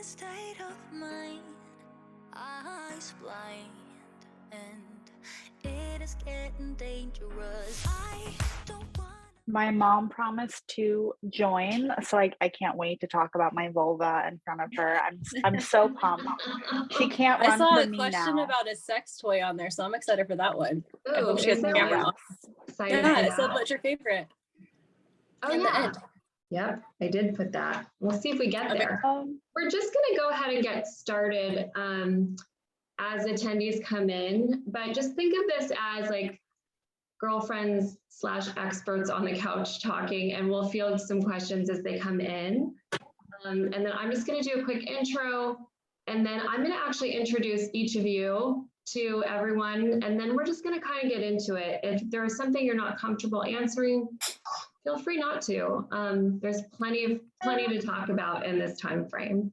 state of mind, eyes blind, and it is getting dangerous. I don't want. My mom promised to join, so I can't wait to talk about my vulva in front of her. I'm so pumped. She can't run I saw from a me question now. about a sex toy on there, so I'm excited for that one. I Oh, hope she has the camera on. Excited Yeah, for it said that. what's your favorite? Oh, in yeah. the end. Yep, I did put that. We'll see if we get Okay. there. We're just going to go ahead and get started as attendees come in, but just think of this as like girlfriends / experts on the couch talking, and we'll field some questions as they come in. And then I'm just going to do a quick intro, and then I'm going to actually introduce each of you to everyone, and then we're just going to kind of get into it. If there's something you're not comfortable answering, feel free not to. There's plenty to talk about in this time frame.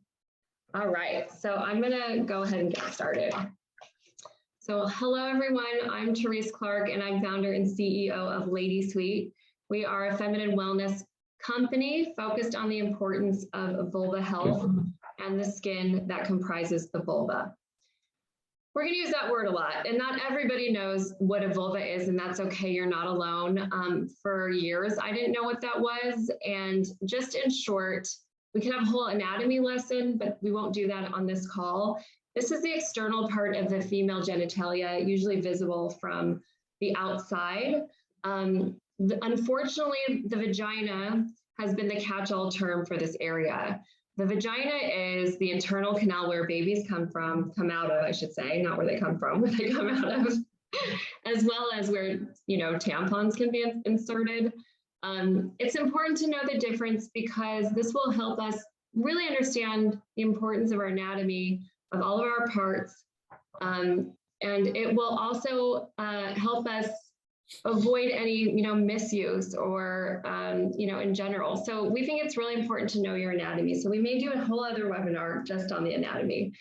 All right, so I'm going to go ahead and get started. So hello, everyone. I'm Therese Clark, and I'm founder and CEO of Lady Sweet. We are a feminine wellness company focused on the importance of vulva health and the skin that comprises the vulva. We're going to use that word a lot, and not everybody knows what a vulva is, and that's okay. You're not alone. For years, I didn't know what that was, and just in short, we can have a whole anatomy lesson, but we won't do that on this call. This is the external part of the female genitalia, usually visible from the outside. Unfortunately, the vagina has been the catch-all term for this area. The vagina is the internal canal where babies come out of, I should say, not where they come from, where they come out of, as well as where, tampons can be inserted. It's important to know the difference because this will help us really understand the importance of our anatomy, of all of our parts, and it will also help us avoid any, misuse or, in general. So we think it's really important to know your anatomy. So we may do a whole other webinar just on the anatomy.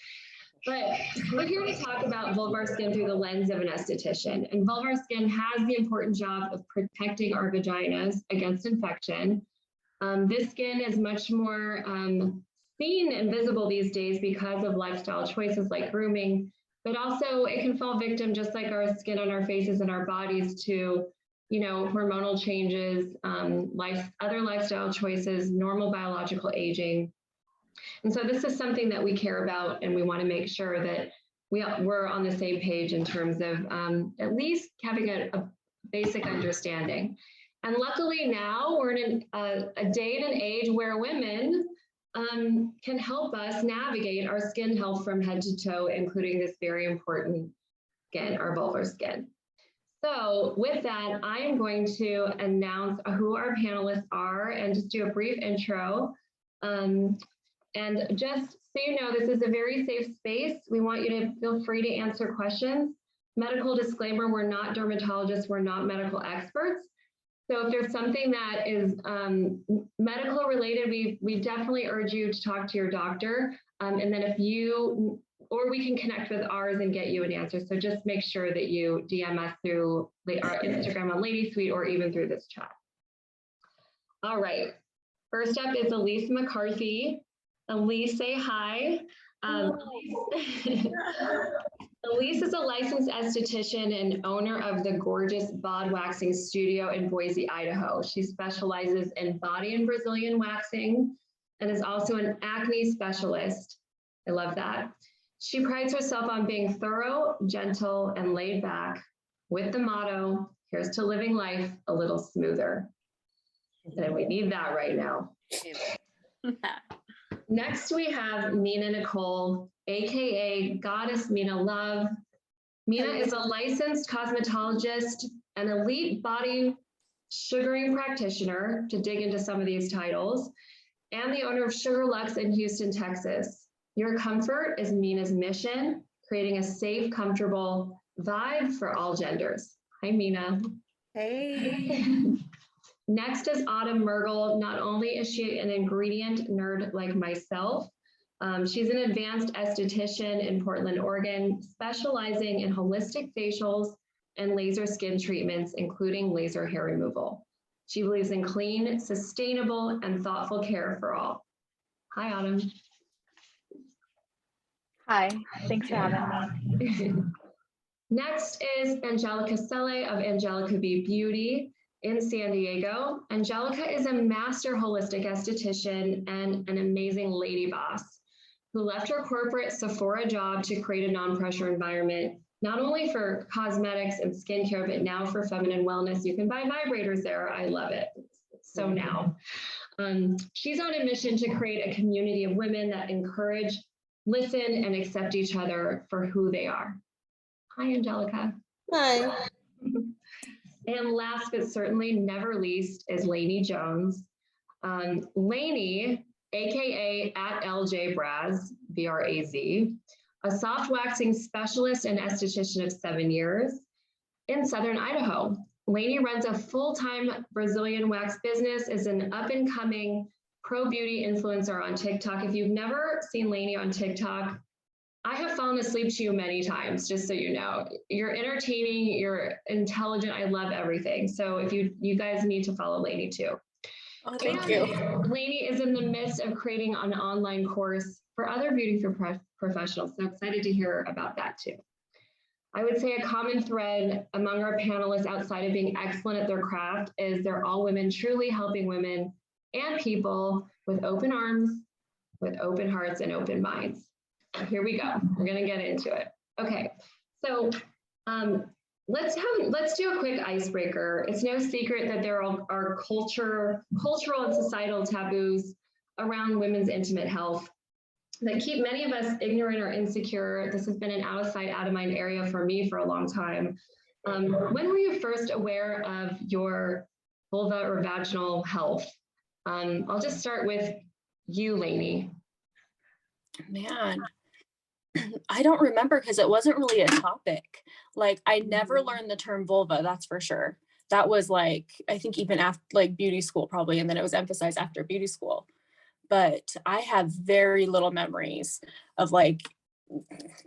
But we're here to talk about vulvar skin through the lens of an esthetician. And vulvar skin has the important job of protecting our vaginas against infection. This skin is much more seen and visible these days because of lifestyle choices like grooming, but also it can fall victim, just like our skin on our faces and our bodies, to hormonal changes, other lifestyle choices, normal biological aging. And so this is something that we care about, and we want to make sure that we're on the same page in terms of at least having a basic understanding. And luckily now we're in a day and an age where women can help us navigate our skin health from head to toe, including this very important skin, our vulvar skin. So with that, I am going to announce who our panelists are and just do a brief intro. And just so you know, this is a very safe space. We want you to feel free to answer questions. Medical disclaimer, we're not dermatologists, we're not medical experts. So if there's something that is medical related, we definitely urge you to talk to your doctor. And then or we can connect with ours and get you an answer. So just make sure that you DM us through our Instagram on Lady Sweet or even through this chat. All right, first up is Elise McCarthy. Elise, say hi. Elise is a licensed esthetician and owner of the gorgeous bod waxing studio in Boise, Idaho. She specializes in body and Brazilian waxing and is also an acne specialist. I love that. She prides herself on being thorough, gentle, and laid back with the motto, here's to living life a little smoother. And we need that right now. Next, we have Mina Nicole, AKA Goddess Mina Love. Mina is a licensed cosmetologist, an elite body sugaring practitioner, to dig into some of these titles, and the owner of Sugar Luxe in Houston, Texas. Your comfort is Mina's mission, creating a safe, comfortable vibe for all genders. Hi, Mina. Hey. Next is Autumn Mergel. Not only is she an ingredient nerd like myself, she's an advanced esthetician in Portland, Oregon, specializing in holistic facials and laser skin treatments, including laser hair removal. She believes in clean, sustainable, and thoughtful care for all. Hi, Autumn. Hi, thanks for having me. Next is Angelica Selle of Angelica B Beauty in San Diego. Angelica is a master holistic esthetician and an amazing lady boss who left her corporate Sephora job to create a non-pressure environment, not only for cosmetics and skincare, but now for feminine wellness. You can buy vibrators there. I love it. So now. She's on a mission to create a community of women that encourage, listen, and accept each other for who they are. Hi, Angelica. Hi. And last but certainly never least is Lainey Jones. Lainey, AKA at LJ Braz, B-R-A-Z, a soft waxing specialist and esthetician of 7 years in Southern Idaho. Lainey runs a full-time Brazilian wax business, is an up-and-coming pro beauty influencer on TikTok. If you've never seen Lainey on TikTok, I have fallen asleep to you many times, just so you know. You're entertaining, you're intelligent, I love everything. So if you guys need to follow Lainey too. Oh, thank you. Lainey is in the midst of creating an online course for other beauty professionals. So excited to hear about that too. I would say a common thread among our panelists outside of being excellent at their craft is they're all women truly helping women and people with open arms, with open hearts and open minds. So here we go. We're going to get into it. Okay. So let's do a quick icebreaker. It's no secret that there are cultural and societal taboos around women's intimate health that keep many of us ignorant or insecure. This has been an out of sight, out of mind area for me for a long time. When were you first aware of your vulva or vaginal health? I'll just start with you, Lainey. Man, I don't remember because it wasn't really a topic. Like I never learned the term vulva, that's for sure. That was like, I think even after like beauty school probably, and then it was emphasized after beauty school. But I have very little memories of like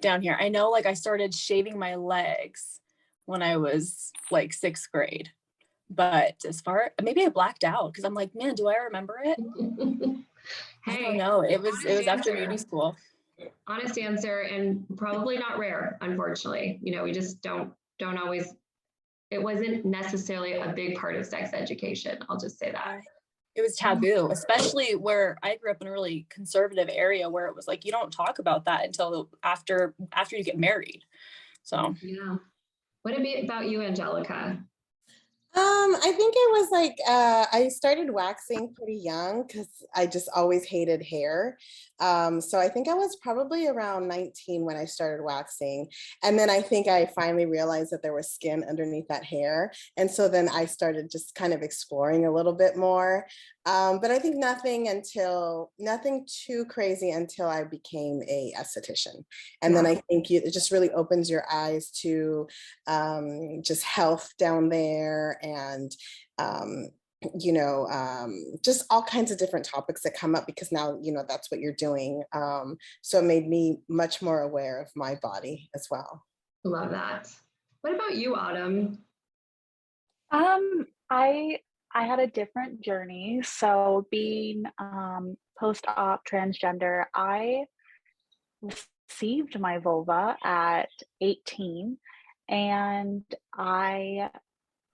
down here. I know like I started shaving my legs when I was like 6th grade. But as far, maybe I blacked out because I'm like, man, do I remember it? I don't know. It was after beauty school. Honest answer, and probably not rare, unfortunately. You know, we just don't always, it wasn't necessarily a big part of sex education. I'll just say that. It was taboo, especially where I grew up in a really conservative area where it was like, you don't talk about that until after you get married. So yeah. What about you, Angelica? I think it was like, I started waxing pretty young because I just always hated hair. So I think I was probably around 19 when I started waxing. And then I think I finally realized that there was skin underneath that hair. And so then I started just kind of exploring a little bit more. But I think nothing too crazy until I became a esthetician. And then I think it just really opens your eyes to just health down there and, just all kinds of different topics that come up because now, that's what you're doing. So it made me much more aware of my body as well. Love that. What about you, Autumn? I had a different journey. So being post-op transgender, I received my vulva at 18, and I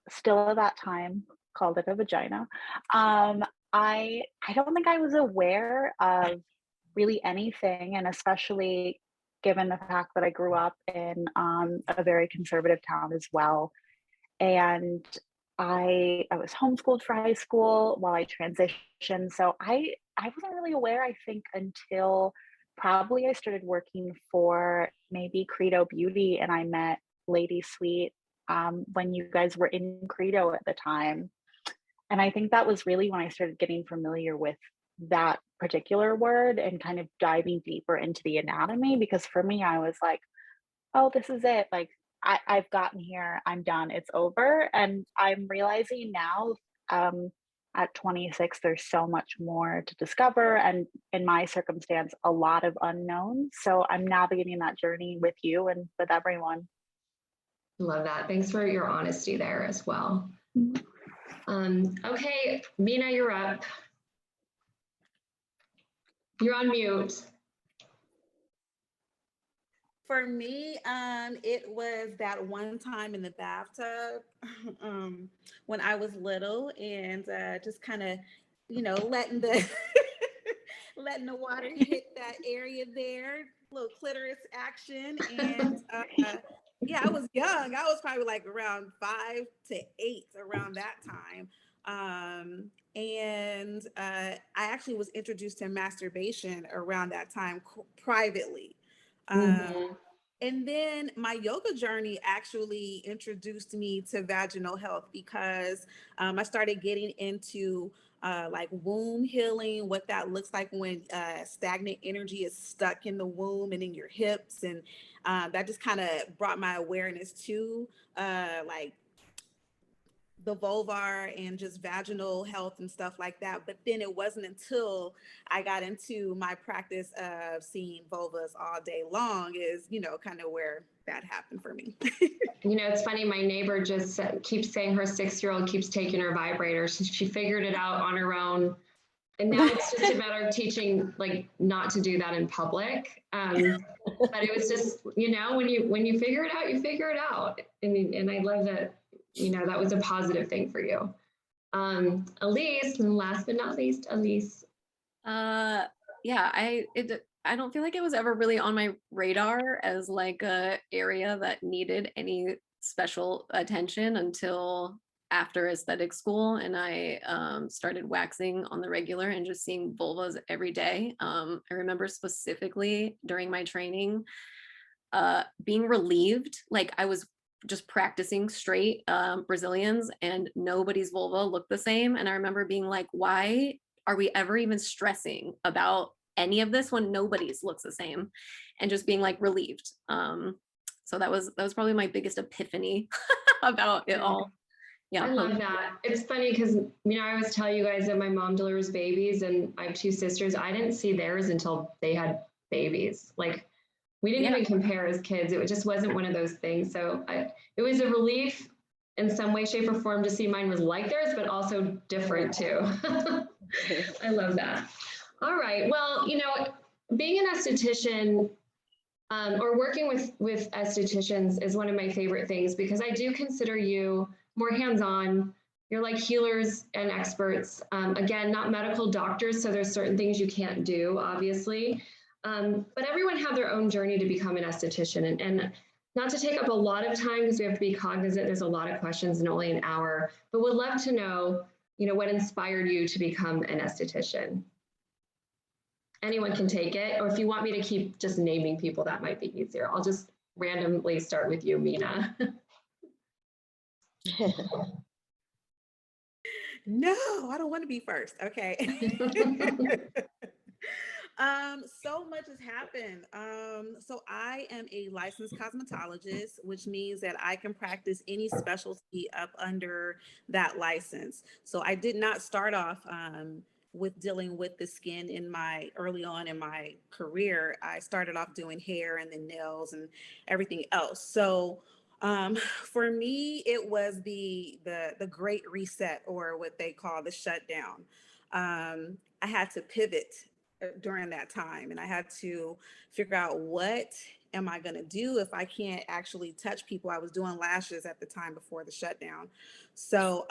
still at that time called it a vagina. I don't think I was aware of really anything, and especially given the fact that I grew up in a very conservative town as well. And I was homeschooled for high school while I transitioned. So I wasn't really aware, I think, until probably I started working for maybe Credo Beauty, and I met Lady Sweet when you guys were in Credo at the time. And I think that was really when I started getting familiar with that particular word and kind of diving deeper into the anatomy, because for me, I was like, oh, this is it. Like, I've gotten here, I'm done, it's over. And I'm realizing now at 26, there's so much more to discover. And in my circumstance, a lot of unknowns. So I'm navigating that journey with you and with everyone. Love that. Thanks for your honesty there as well. Okay, Mina, you're up. You're on mute. For me, it was that one time in the bathtub when I was little and just kind of, letting the letting the water hit that area there, little clitoris action, and yeah, I was young. I was probably like around 5 to 8 around that time. And I actually was introduced to masturbation around that time privately. Mhm. And then my yoga journey actually introduced me to vaginal health because I started getting into like womb healing, what that looks like when stagnant energy is stuck in the womb and in your hips. And that just kind of brought my awareness to like the vulvar and just vaginal health and stuff like that. But then it wasn't until I got into my practice of seeing vulvas all day long is, kind of where that happened for me. It's funny. My neighbor just keeps saying her 6-year-old keeps taking her vibrator. She figured it out on her own. And now it's just a matter of teaching, like, not to do that in public. But it was just, when you figure it out, you figure it out. And I love that, that was a positive thing for you. Elise, and last but not least, Elise. Yeah, I don't feel like it was ever really on my radar as like a area that needed any special attention until after aesthetic school, and I started waxing on the regular and just seeing vulvas every day. I remember specifically during my training being relieved, like I was just practicing straight Brazilians and nobody's vulva looked the same. And I remember being like, why are we ever even stressing about any of this when nobody's looks the same? And just being like relieved. So that was probably my biggest epiphany about it all. Yeah. I love that. It's funny because, I always tell you guys that my mom delivers babies and I have 2 sisters. I didn't see theirs until they had babies. Like, we didn't even compare as kids. It just wasn't one of those things. So it was a relief in some way, shape, or form to see mine was like theirs, but also different too. I love that. All right. Well, being an esthetician or working with estheticians is one of my favorite things because I do consider you more hands-on. You're like healers and experts. Again, not medical doctors, so there's certain things you can't do, obviously. But everyone had their own journey to become an esthetician. And not to take up a lot of time because we have to be cognizant, there's a lot of questions in only an hour, but would love to know, what inspired you to become an esthetician? Anyone can take it, or if you want me to keep just naming people, that might be easier. I'll just randomly start with you, Mina. No, I don't want to be first. Okay. So much has happened. So I am a licensed cosmetologist, which means that I can practice any specialty up under that license. So I did not start off with dealing with the skin early on in my career. I started off doing hair and then nails and everything else. So for me, it was the great reset, or what they call the shutdown. I had to pivot during that time, and I had to figure out, what am I going to do if I can't actually touch people? I was doing lashes at the time before the shutdown. So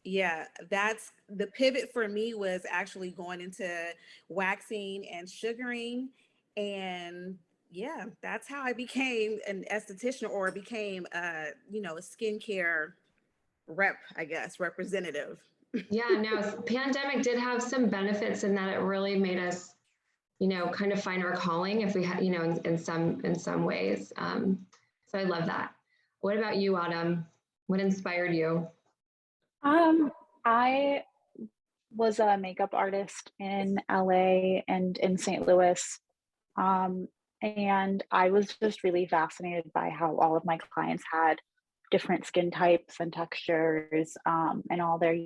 yeah, that's the pivot for me, was actually going into waxing and sugaring. And yeah, that's how I became an esthetician, or became a skincare rep, I guess, representative. Yeah, no, pandemic did have some benefits in that it really made us, kind of find our calling if we had, in some ways. So I love that. What about you, Autumn? What inspired you? I was a makeup artist in LA and in St. Louis. And I was just really fascinated by how all of my clients had different skin types and textures, and all their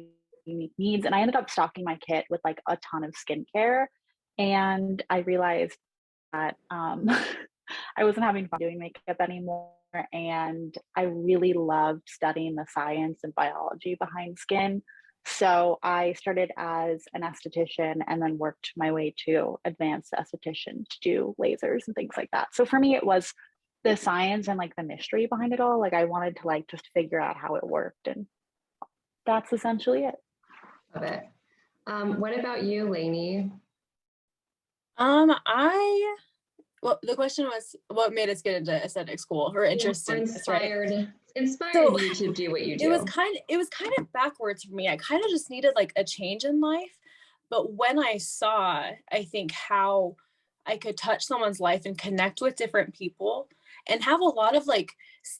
unique needs. And I ended up stocking my kit with like a ton of skincare. And I realized that I wasn't having fun doing makeup anymore. And I really loved studying the science and biology behind skin. So I started as an esthetician and then worked my way to advanced esthetician to do lasers and things like that. So for me, it was the science and like the mystery behind it all. Like I wanted to like just figure out how it worked, and that's essentially it. Love it. What about you, Lainey? Well, the question was, what made us get into aesthetic school or interest Or in this, right? inspired So, you to do what you do? It was kind of backwards for me. I kind of just needed like a change in life. But when I saw, I think, how I could touch someone's life and connect with different people and have a lot of like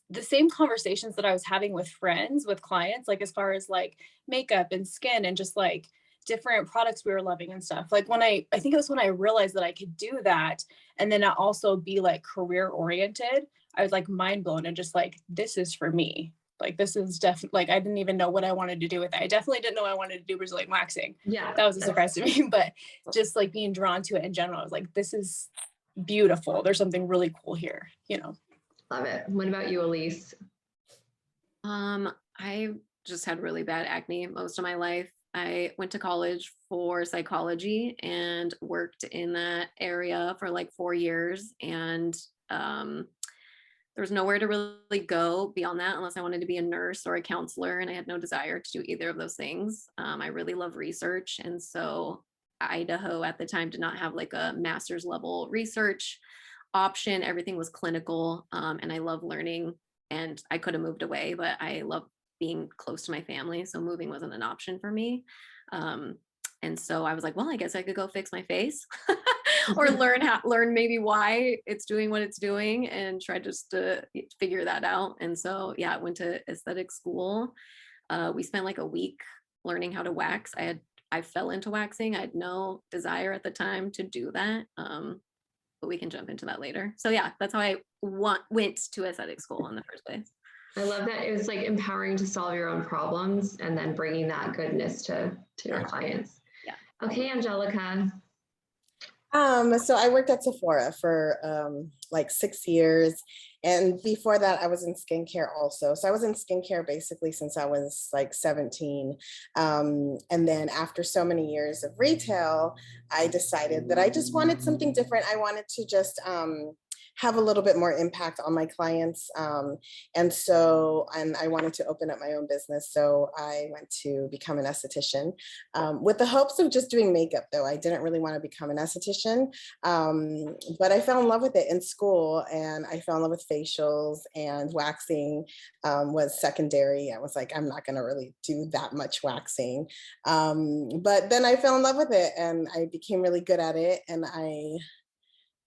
the same conversations that I was having with friends, with clients, like as far as like makeup and skin and just like different products we were loving and stuff. Like when I think it was when I realized that I could do that and then also be like career oriented, I was like mind blown and just like, this is for me. Like, this is definitely, like, I didn't even know what I wanted to do with it. I definitely didn't know I wanted to do Brazilian waxing. Yeah. That was a surprise to me, but just like being drawn to it in general, I was like, this is beautiful. There's something really cool here, you know? Love it. What about you, Elise? I just had really bad acne most of my life. I went to college for psychology and worked in that area for like 4 years. And there was nowhere to really go beyond that unless I wanted to be a nurse or a counselor. And I had no desire to do either of those things. I really love research. And so Idaho at the time did not have like a master's level research option. Everything was clinical. And I love learning, and I could have moved away, but I love being close to my family. So moving wasn't an option for me. And so I was like, well, I guess I could go fix my face or learn maybe why it's doing what it's doing and try just to figure that out. And so, yeah, I went to aesthetic school. We spent like a week learning how to wax. I fell into waxing. I had no desire at the time to do that. But we can jump into that later. So yeah, that's how I went to aesthetic school in the first place. I love that it was like empowering to solve your own problems and then bringing that goodness to your clients. Yeah. Okay, Angelica. So I worked at Sephora for like 6 years. And before that, I was in skincare also. So I was in skincare basically since I was like 17. And then after so many years of retail, I decided that I just wanted something different. I wanted to just have a little bit more impact on my clients. And I wanted to open up my own business. So I went to become an esthetician with the hopes of just doing makeup though. I didn't really want to become an esthetician, but I fell in love with it in school, and I fell in love with facials, and waxing was secondary. I was like, I'm not gonna really do that much waxing. But then I fell in love with it and I became really good at it. And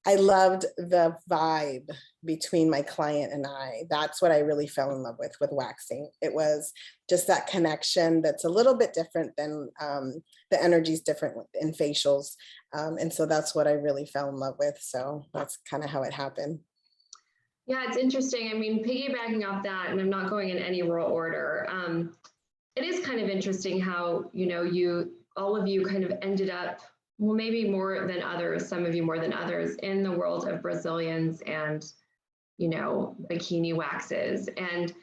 I loved the vibe between my client and I. That's what I really fell in love with waxing. It was just that connection that's a little bit different than the energy's different in facials. And so that's what I really fell in love with. So that's kind of how it happened. Yeah, it's interesting. I mean, piggybacking off that, and I'm not going in any order, it is kind of interesting how, all of you kind of ended up, well, maybe more than others, some of you more than others, in the world of Brazilians and, bikini waxes. And,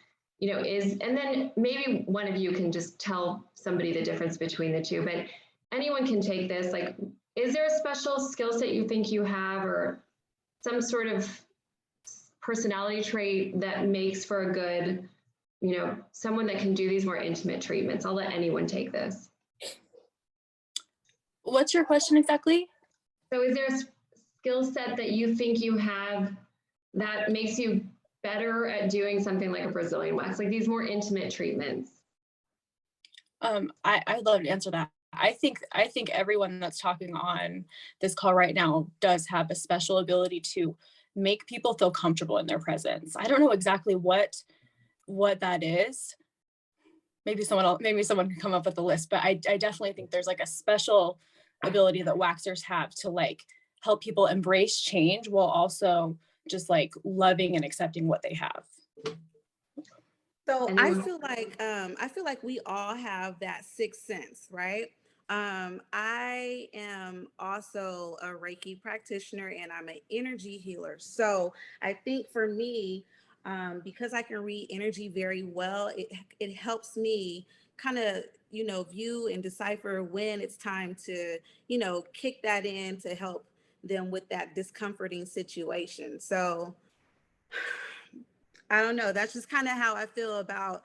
and then maybe one of you can just tell somebody the difference between the two, but anyone can take this. Like, is there a special skill set you think you have, or some sort of personality trait that makes for a good, someone that can do these more intimate treatments? I'll let anyone take this. What's your question exactly? So is there a skill set that you think you have that makes you better at doing something like a Brazilian wax, like these more intimate treatments? I'd love to answer that. I think everyone that's talking on this call right now does have a special ability to make people feel comfortable in their presence. I don't know exactly what that is. Maybe someone can come up with a list, but I definitely think there's like a special ability that waxers have to like help people embrace change while also just like loving and accepting what they have. So I feel like we all have that sixth sense, right? I am also a Reiki practitioner and I'm an energy healer. So I think for me, because I can read energy very well, it helps me kind of view and decipher when it's time to, kick that in to help them with that discomforting situation. So I don't know. That's just kind of how I feel about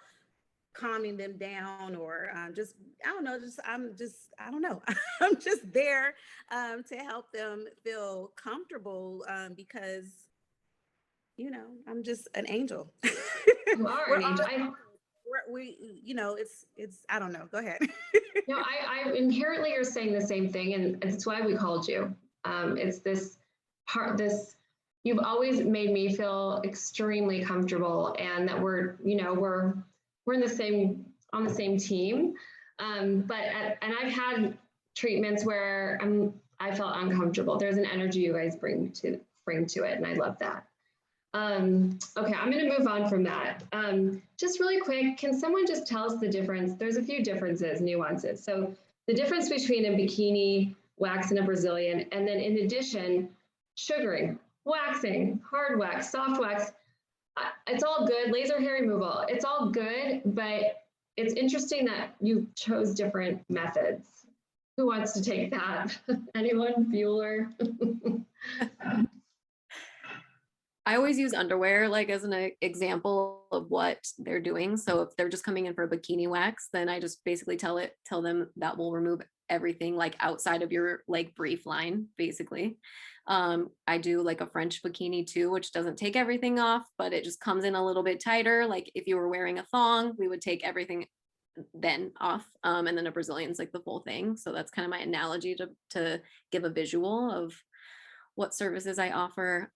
calming them down, or just, I don't know, I don't know. I'm just there to help them feel comfortable, because, I'm just an angel. You are We're an angel. all, it's, I don't know. Go ahead. No, I inherently you're saying the same thing, and it's why we called you. It's this part, you've always made me feel extremely comfortable, and that we're in on the same team. And I've had treatments where I felt uncomfortable. There's an energy you guys bring to it, and I love that. Okay, I'm going to move on from that. Just really quick, can someone just tell us the difference? There's a few differences, nuances. So the difference between a bikini wax and a Brazilian, and then in addition, sugaring, waxing, hard wax, soft wax, it's all good. Laser hair removal, it's all good, but it's interesting that you chose different methods. Who wants to take that? Anyone? Bueller? I always use underwear like as an example of what they're doing. So if they're just coming in for a bikini wax, then I just basically tell them that will remove everything like outside of your like brief line, basically. I do like a French bikini too, which doesn't take everything off, but it just comes in a little bit tighter. Like if you were wearing a thong, we would take everything then off. And then a Brazilian's like the full thing. So that's kind of my analogy to give a visual of what services I offer.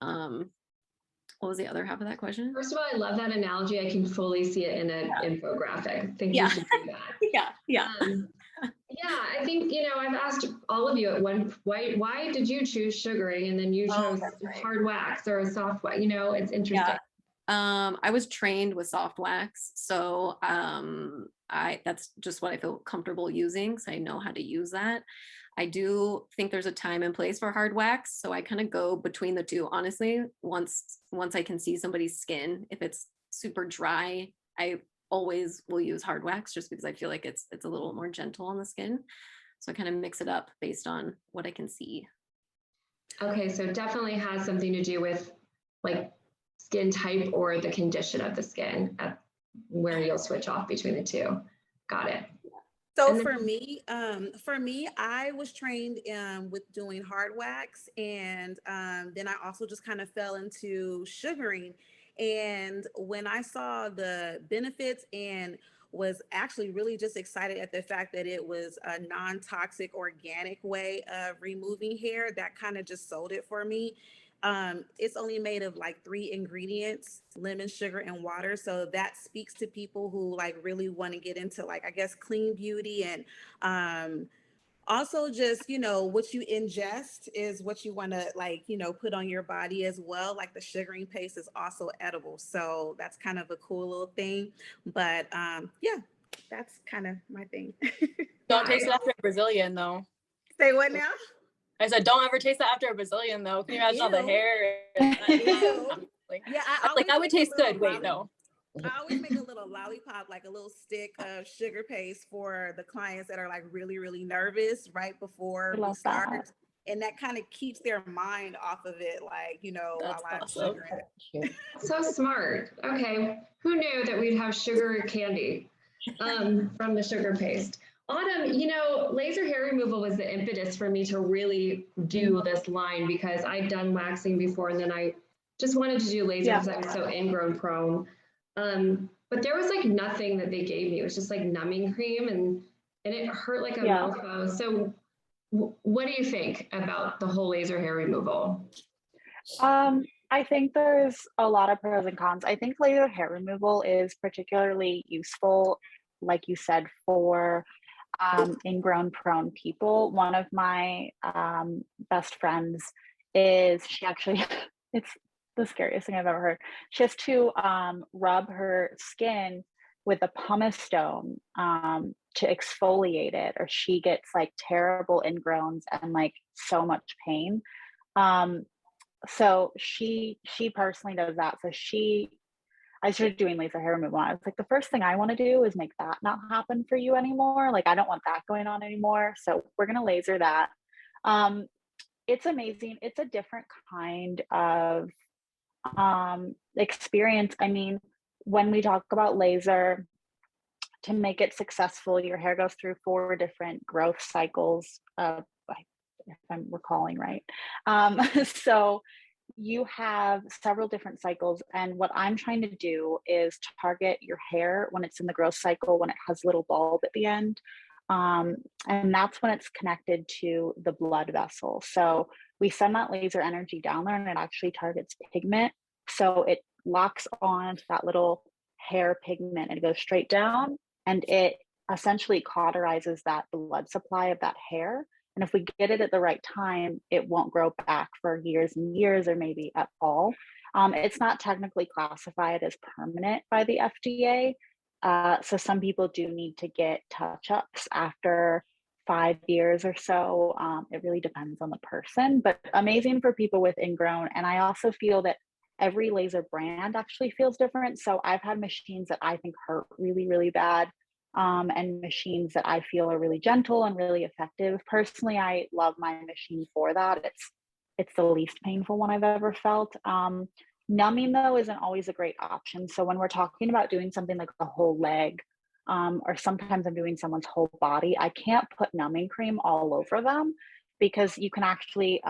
What was the other half of that question? First of all, I love that analogy. I can fully see it in an infographic. I think you should do that. Yeah. Yeah, I think, I've asked all of you at why did you choose sugaring and then you chose hard wax or a soft wax? It's interesting. Yeah. I was trained with soft wax. So that's just what I feel comfortable using. So I know how to use that. I do think there's a time and place for hard wax. So I kind of go between the two, honestly. Once I can see somebody's skin, if it's super dry, I always will use hard wax just because I feel like it's a little more gentle on the skin. So I kind of mix it up based on what I can see. Okay, so it definitely has something to do with like skin type or the condition of the skin where you'll switch off between the two. Got it. So for me, I was trained with doing hard wax, and then I also just kind of fell into sugaring. And when I saw the benefits and was actually really just excited at the fact that it was a non-toxic, organic way of removing hair, that kind of just sold it for me. It's only made of like 3 ingredients: lemon, sugar, and water. So that speaks to people who like really want to get into like, I guess, clean beauty. And also just, what you ingest is what you want to like, put on your body as well. Like the sugaring paste is also edible. So that's kind of a cool little thing. But yeah, that's kind of my thing. Don't taste it after a Brazilian though. Say what now? I said, don't ever taste that after a Brazilian though. Can you imagine all the hair? Yeah, I would taste good. Wait, no. I always make a little lollipop, like a little stick of sugar paste for the clients that are like really, really nervous right before we start. And that kind of keeps their mind off of it, like, That's while awesome. I'm sugaring. So smart. Okay. Who knew that we'd have sugar candy from the sugar paste? Autumn, laser hair removal was the impetus for me to really do this line, because I'd done waxing before and then I just wanted to do laser because I was so ingrown prone. But there was like nothing that they gave me. It was just like numbing cream and it hurt like a mofo. So what do you think about the whole laser hair removal? I think there's a lot of pros and cons. I think laser hair removal is particularly useful, like you said, for ingrown prone people. One of my best friends she actually, it's the scariest thing I've ever heard. She has to rub her skin with a pumice stone to exfoliate it, or she gets like terrible ingrowns and like so much pain. So she personally does that. So I started doing laser hair removal. I was like, the first thing I want to do is make that not happen for you anymore. Like, I don't want that going on anymore. So we're going to laser that. Um, it's amazing. It's a different kind of experience. I mean, when we talk about laser, to make it successful, your hair goes through 4 different growth cycles, if I'm recalling right. So you have several different cycles, and what I'm trying to do is target your hair when it's in the growth cycle, when it has a little bulb at the end. And that's when it's connected to the blood vessel. So we send that laser energy down there, and it actually targets pigment. So it locks on to that little hair pigment, and it goes straight down, and it essentially cauterizes that blood supply of that hair. And if we get it at the right time, it won't grow back for years and years, or maybe at all. It's not technically classified as permanent by the FDA. So some people do need to get touch-ups after 5 years or so. It really depends on the person, but amazing for people with ingrown. And I also feel that every laser brand actually feels different. So I've had machines that I think hurt really, really bad, and machines that I feel are really gentle and really effective. Personally, I love my machine for that. It's the least painful one I've ever felt. Numbing though isn't always a great option. So when we're talking about doing something like a whole leg, or sometimes I'm doing someone's whole body, I can't put numbing cream all over them, because you can actually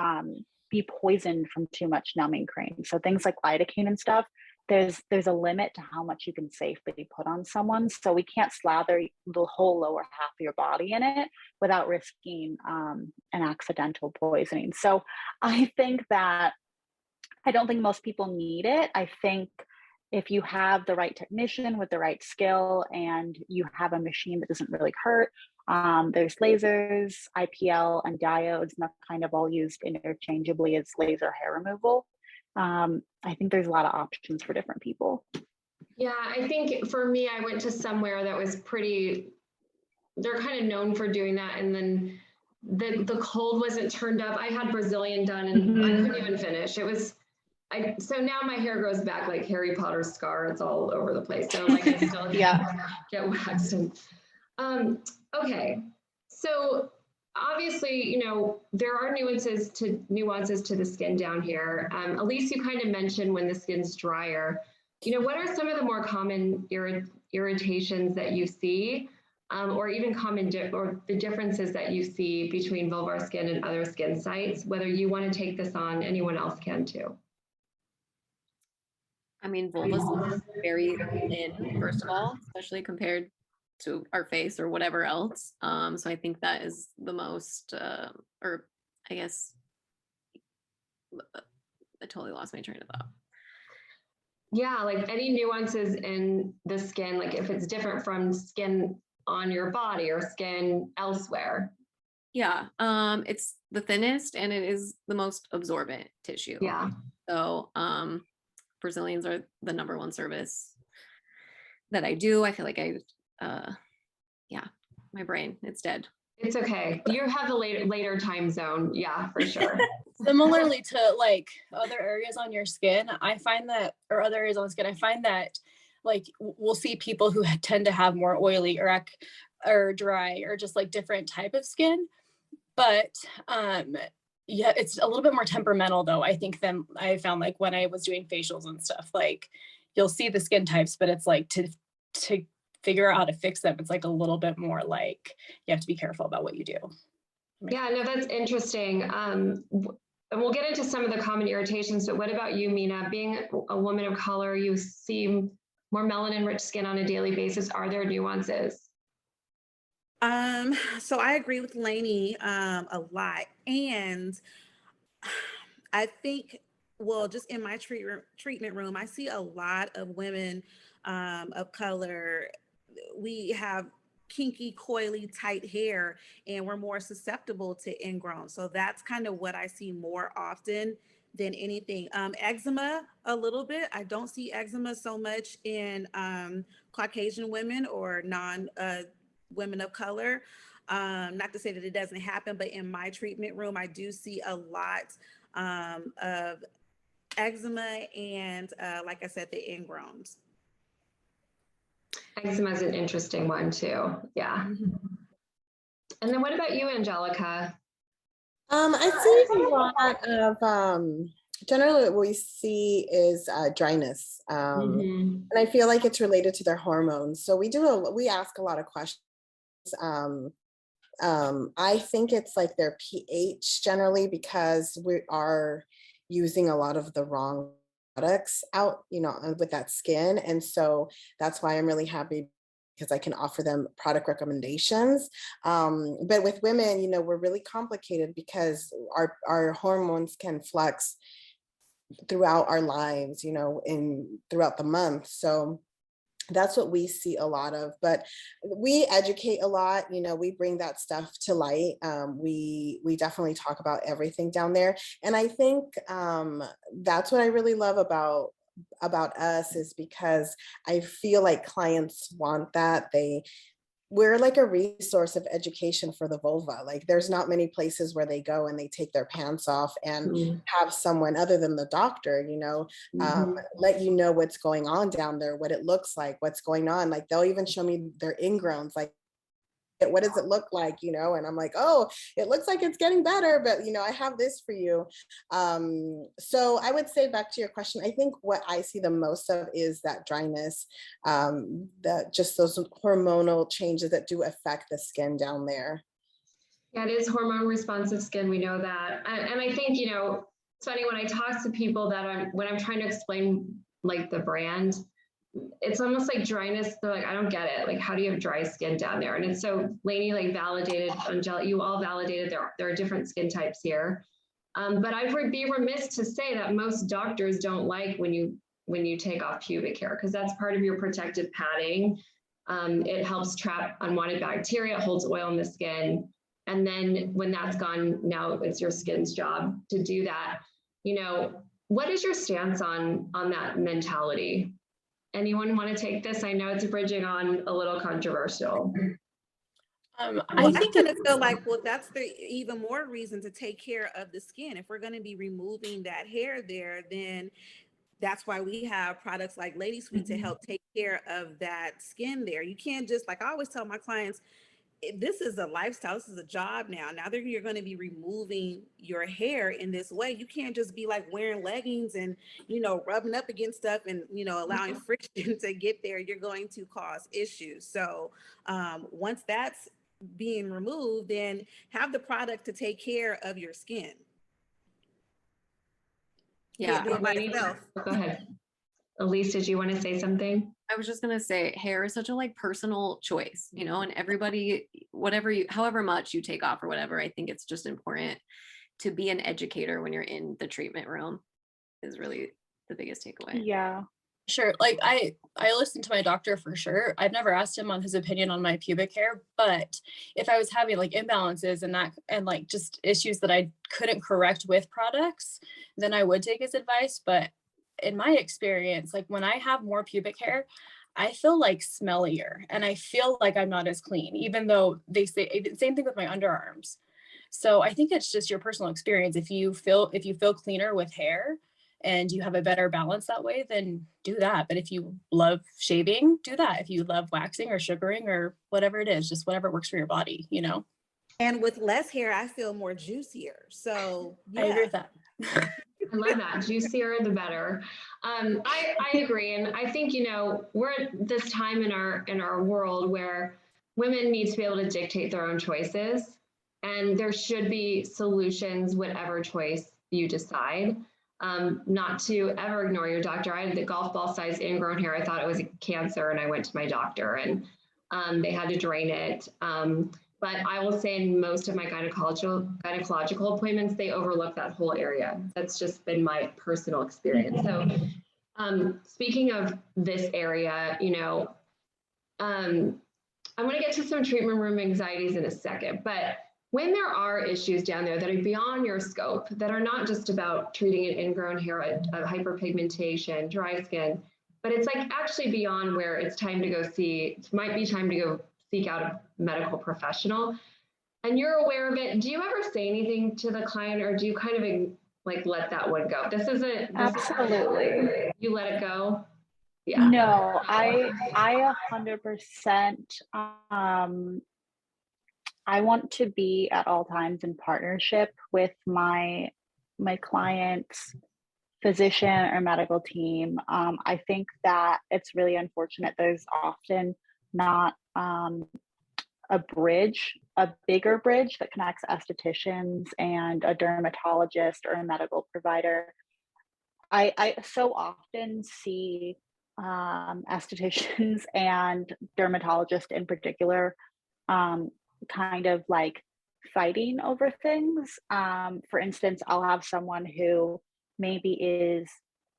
be poisoned from too much numbing cream. So things like lidocaine and stuff, there's a limit to how much you can safely put on someone. So we can't slather the whole lower half of your body in it without risking an accidental poisoning. So I think that I don't think most people need it. I think if you have the right technician with the right skill, and you have a machine that doesn't really hurt, there's lasers, IPL, and diodes, and that's kind of all used interchangeably as laser hair removal. I think there's a lot of options for different people. Yeah, I think for me, I went to somewhere that was they're kind of known for doing that. And then the cold wasn't turned up. I had Brazilian done, and I couldn't even finish. So now my hair grows back like Harry Potter's scar. It's all over the place. So like I still get waxed. Okay. So obviously, there are nuances to the skin down here. Elise, you kind of mentioned when the skin's drier. What are some of the more common irritations that you see, or even or the differences that you see between vulvar skin and other skin sites? Whether you want to take this on, anyone else can too. I mean, vulva skin is very thin, first of all, especially compared to our face or whatever else. So I think that is the most, or I guess, I totally lost my train of thought. Yeah, like any nuances in the skin, like if it's different from skin on your body or skin elsewhere. Yeah, it's the thinnest, and it is the most absorbent tissue. Yeah. So Brazilians are the #1 service that I do. I feel like yeah, my brain, it's dead. It's okay. You have a later time zone. Yeah, for sure. Similarly to like other areas on your skin, I find that, or other areas on the skin, I find that like we'll see people who tend to have more oily or dry or just like different type of skin. But yeah, it's a little bit more temperamental though, I think, than I found like when I was doing facials and stuff. Like you'll see the skin types, but it's like to figure out how to fix them, it's like a little bit more like you have to be careful about what you do. Yeah, no, that's interesting. And we'll get into some of the common irritations, but what about you, Mina? Being a woman of color, you see more melanin-rich skin on a daily basis. Are there nuances? So I agree with Lainey a lot. And I think, well, just in my treatment room, I see a lot of women of color. We have kinky, coily, tight hair, and we're more susceptible to ingrown. So that's kind of what I see more often than anything. Eczema, a little bit. I don't see eczema so much in Caucasian women or women of color. Not to say that it doesn't happen, but in my treatment room, I do see a lot of eczema and, like I said, the ingrowns. Eczema is an interesting one too. Yeah. And then what about you, Angelica? I see a lot of generally what we see is dryness, and I feel like it's related to their hormones. So we ask a lot of questions. I think it's like their pH generally, because we are using a lot of the wrong products out, with that skin. And so that's why I'm really happy, because I can offer them product recommendations. But with women, we're really complicated because our hormones can flux throughout our lives, throughout the month. So that's what we see a lot of, but we educate a lot. We bring that stuff to light. We definitely talk about everything down there. And I think that's what I really love about us, is because I feel like clients want that. We're like a resource of education for the vulva. Like, there's not many places where they go and they take their pants off and have someone other than the doctor, let you know what's going on down there, what it looks like, what's going on. Like, they'll even show me their ingrowns, like, what does it look like, and I'm like, oh, it looks like it's getting better, but I have this for you. So I would say, back to your question, I think what I see the most of is that dryness, that just those hormonal changes that do affect the skin down there. Yeah, it is hormone responsive skin. We know that. And I think, it's funny when I talk to people when I'm trying to explain like the brand, it's almost like dryness. They're like, I don't get it. Like, how do you have dry skin down there? And it's so Lainey like validated, Angelica, you all validated there are different skin types here. But I would be remiss to say that most doctors don't like when you take off pubic hair, because that's part of your protective padding. It helps trap unwanted bacteria, it holds oil in the skin. And then when that's gone, now it's your skin's job to do that. What is your stance on that mentality? Anyone want to take this? I know it's bridging on a little controversial. I think I feel like, well, that's the even more reason to take care of the skin. If we're going to be removing that hair there, then that's why we have products like Lady Sweet to help take care of that skin there. You can't just, like I always tell my clients, this is a lifestyle, this is a job now. Now that you're going to be removing your hair in this way, you can't just be like wearing leggings and, rubbing up against stuff and, allowing friction to get there. You're going to cause issues. So once that's being removed, then have the product to take care of your skin. Yeah. Do it by itself. Go ahead. Elise, did you want to say something? I was just gonna say, hair is such a personal choice, and everybody, however much you take off or whatever, I think it's just important to be an educator when you're in the treatment room is really the biggest takeaway. Yeah. Sure. Like I listen to my doctor for sure. I've never asked him on his opinion on my pubic hair, but if I was having like imbalances and like just issues that I couldn't correct with products, then I would take his advice. But in my experience, like when I have more pubic hair, I feel like smellier and I feel like I'm not as clean, even though they say same thing with my underarms. So I think it's just your personal experience. If you feel cleaner with hair and you have a better balance that way, then do that. But if you love shaving, do that. If you love waxing or sugaring or whatever it is, just whatever works for your body, And with less hair, I feel more juicier. So yeah. I agree with that. I love that. Juicier, the better. I agree. And I think, we're at this time in our world where women need to be able to dictate their own choices. And there should be solutions, whatever choice you decide. Not to ever ignore your doctor. I had the golf ball size ingrown hair. I thought it was a cancer and I went to my doctor and they had to drain it. But I will say in most of my gynecological appointments, they overlook that whole area. That's just been my personal experience. So speaking of this area, I want to get to some treatment room anxieties in a second, but when there are issues down there that are beyond your scope, that are not just about treating an ingrown hair, a hyperpigmentation, dry skin, but it's like actually beyond where it's time to go might be time to go seek out a medical professional, and you're aware of it, do you ever say anything to the client, or do you kind of like let that one go? Absolutely. You let it go? Yeah. No, I 100%, I want to be at all times in partnership with my client's physician or medical team. I think that it's really unfortunate there's often not a bigger bridge that connects estheticians and a dermatologist or a medical provider. I so often see estheticians and dermatologists in particular kind of like fighting over things. For instance, I'll have someone who maybe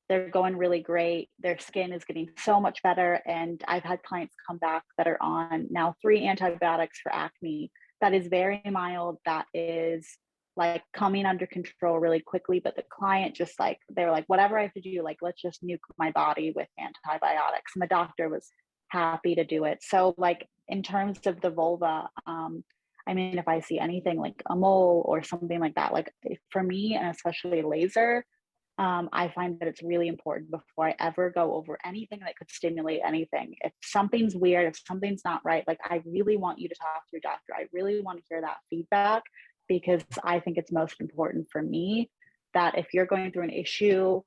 they're going really great, their skin is getting so much better, and I've had clients come back that are on now 3 antibiotics for acne that is very mild, that is like coming under control really quickly, but the client just like, they're like, whatever I have to do, like, let's just nuke my body with antibiotics. And the doctor was happy to do it. So like in terms of the vulva, I mean, if I see anything like a mole or something like that, like for me, and especially laser, I find that it's really important before I ever go over anything that could stimulate anything. If something's weird, if something's not right, like I really want you to talk to your doctor. I really want to hear that feedback, because I think it's most important for me that if you're going through an issue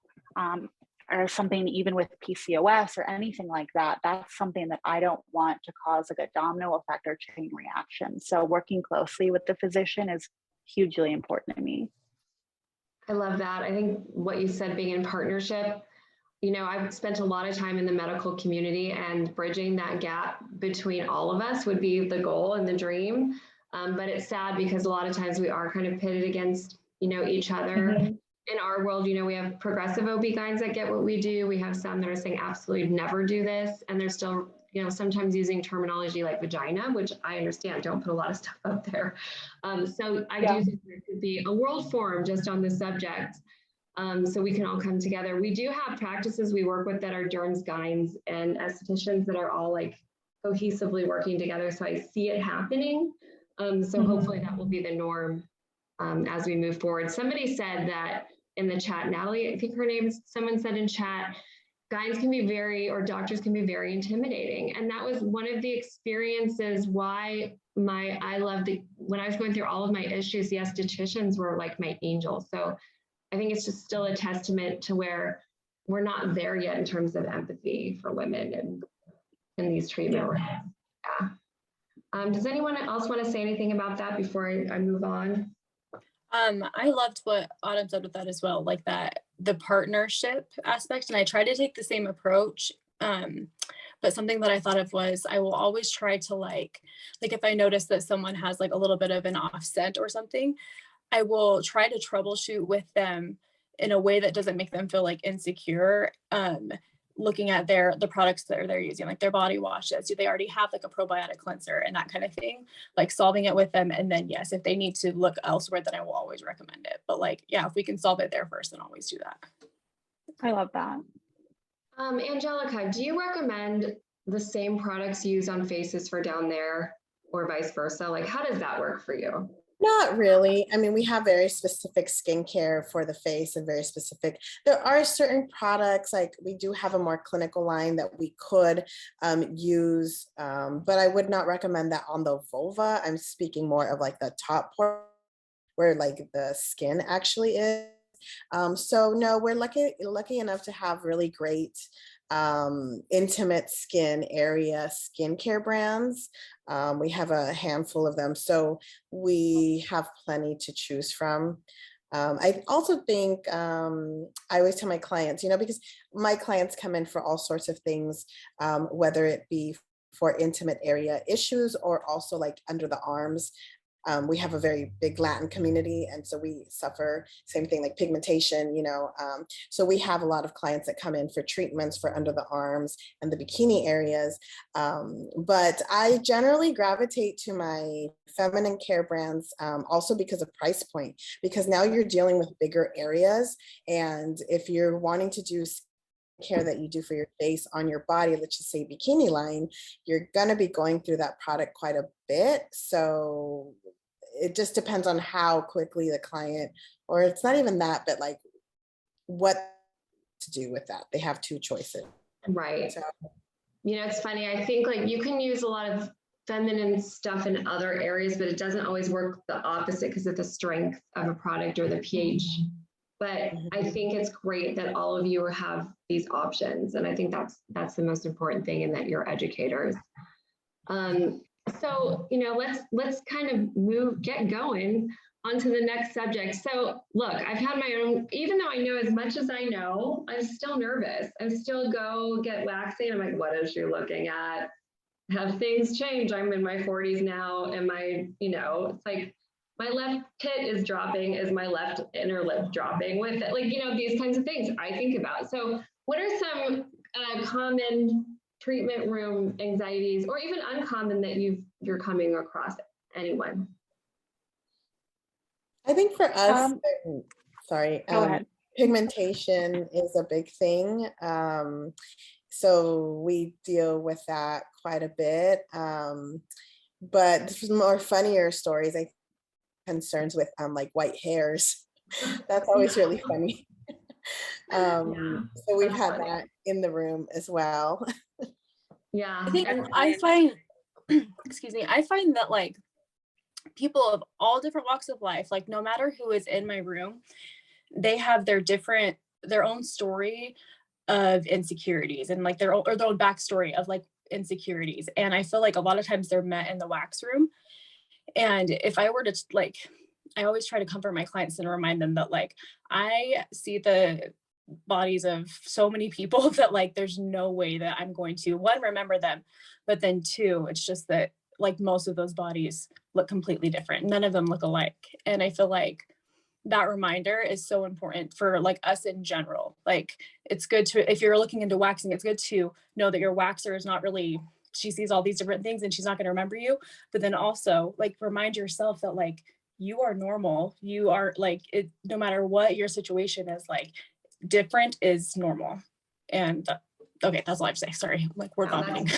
or something, even with PCOS or anything like that, that's something that I don't want to cause like a domino effect or chain reaction. So working closely with the physician is hugely important to me. I love that. I think what you said, being in partnership, you know, I've spent a lot of time in the medical community, and bridging that gap between all of us would be the goal and the dream. But it's sad because a lot of times we are kind of pitted against, you know, each other. In our world, you know, we have progressive OB-GYNs that get what we do. We have some that are saying absolutely never do this. And they're still, you know, sometimes using terminology like vagina, which I understand, don't put a lot of stuff out there. So I do think there could be a world forum just on this subject, so we can all come together. We do have practices we work with that are derms, gyns, and estheticians that are all like cohesively working together. So I see it happening. So hopefully that will be the norm as we move forward. Somebody said that in the chat, Natalie, I think her name is, someone said in chat, gyns can be very, or doctors can be very intimidating. And that was one of the experiences why I loved when I was going through all of my issues, the estheticians were like my angels. So I think it's just still a testament to where we're not there yet in terms of empathy for women and in these treatment rooms. Yeah. Does anyone else want to say anything about that before I move on? I loved what Autumn said with that as well, like that the partnership aspect. And I try to take the same approach. But something that I thought of was I will always try to like if I notice that someone has like a little bit of an offset or something, I will try to troubleshoot with them in a way that doesn't make them feel like insecure. Looking at the products that they're using, like their body washes, do they already have like a probiotic cleanser and that kind of thing, like solving it with them. And then yes, if they need to look elsewhere, then I will always recommend it. But like, yeah, if we can solve it there first, then always do that. I love that. Angelica, do you recommend the same products used on faces for down there or vice versa? Like, how does that work for you? Not really. I mean, we have very specific skincare for the face and very specific. There are certain products, like we do have a more clinical line that we could use, but I would not recommend that on the vulva. I'm speaking more of like the top part where like the skin actually is. So no, we're lucky enough to have really great intimate skin area skincare brands. We have a handful of them, so we have plenty to choose from. I also think I always tell my clients, you know, because my clients come in for all sorts of things, whether it be for intimate area issues or also like under the arms. We have a very big Latin community, and so we suffer same thing like pigmentation, you know. So we have a lot of clients that come in for treatments for under the arms and the bikini areas. But I generally gravitate to my feminine care brands also because of price point, because now you're dealing with bigger areas. And if you're wanting to do care that you do for your face on your body, let's just say bikini line, you're going to be going through that product quite a bit. So it just depends on how quickly the client, or it's not even that, but like what to do with that. They have two choices. Right. So, You know, it's funny. I think like you can use a lot of feminine stuff in other areas, but it doesn't always work the opposite because of the strength of a product or the pH. But I think it's great that all of you have these options. And I think that's the most important thing, and that you're educators. So, you know, let's kind of get going on to the next subject. So look, I've had my own, even though I know as much as I know, I'm still nervous. I still go get waxing. I'm like, what is she looking at? Have things changed? I'm in my 40s now. And you know, it's like my left tit is dropping. Is my left inner lip dropping with it? Like, you know, these kinds of things I think about. So what are some common treatment room anxieties, or even uncommon, that you're coming across? Anyone? I think for us, sorry, Go ahead. pigmentation is a big thing. So we deal with that quite a bit. But this is more funnier stories, like concerns with like white hairs. That's always really funny. So we've had that in the room as well. Yeah. I think I find, excuse me, I find that like people of all different walks of life, like no matter who is in my room, they have their own story of insecurities, and like their own backstory of like insecurities. And I feel like a lot of times they're met in the wax room. And if I were to like, I always try to comfort my clients and remind them that like, I see the bodies of so many people that like, there's no way that I'm going to, one, remember them, but then two, it's just that like most of those bodies look completely different. None of them look alike. And I feel like that reminder is so important for like us in general. Like it's good to, if you're looking into waxing, it's good to know that your waxer is not really, she sees all these different things and she's not going to remember you. But then also like remind yourself that like you are normal. You are like, it, no matter what your situation is, like different is normal. And okay, that's all I have to say. Sorry, like word vomiting.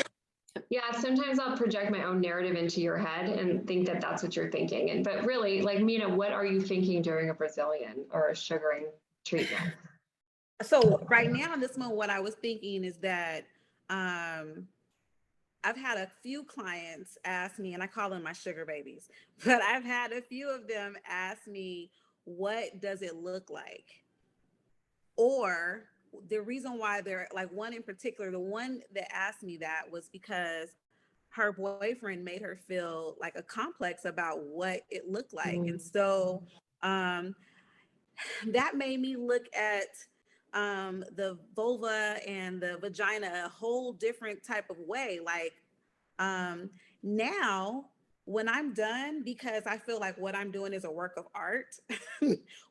Yeah, sometimes I'll project my own narrative into your head and think that that's what you're thinking. And but really, like Mina, what are you thinking during a Brazilian or a sugaring treatment? So right now in this moment, what I was thinking is that I've had a few clients ask me, and I call them my sugar babies, but I've had a few of them ask me, what does it look like? Or the reason why they're like, one in particular, the one that asked me that was because her boyfriend made her feel like a complex about what it looked like. And so that made me look at the vulva and the vagina a whole different type of way. Like now when I'm done, because I feel like what I'm doing is a work of art,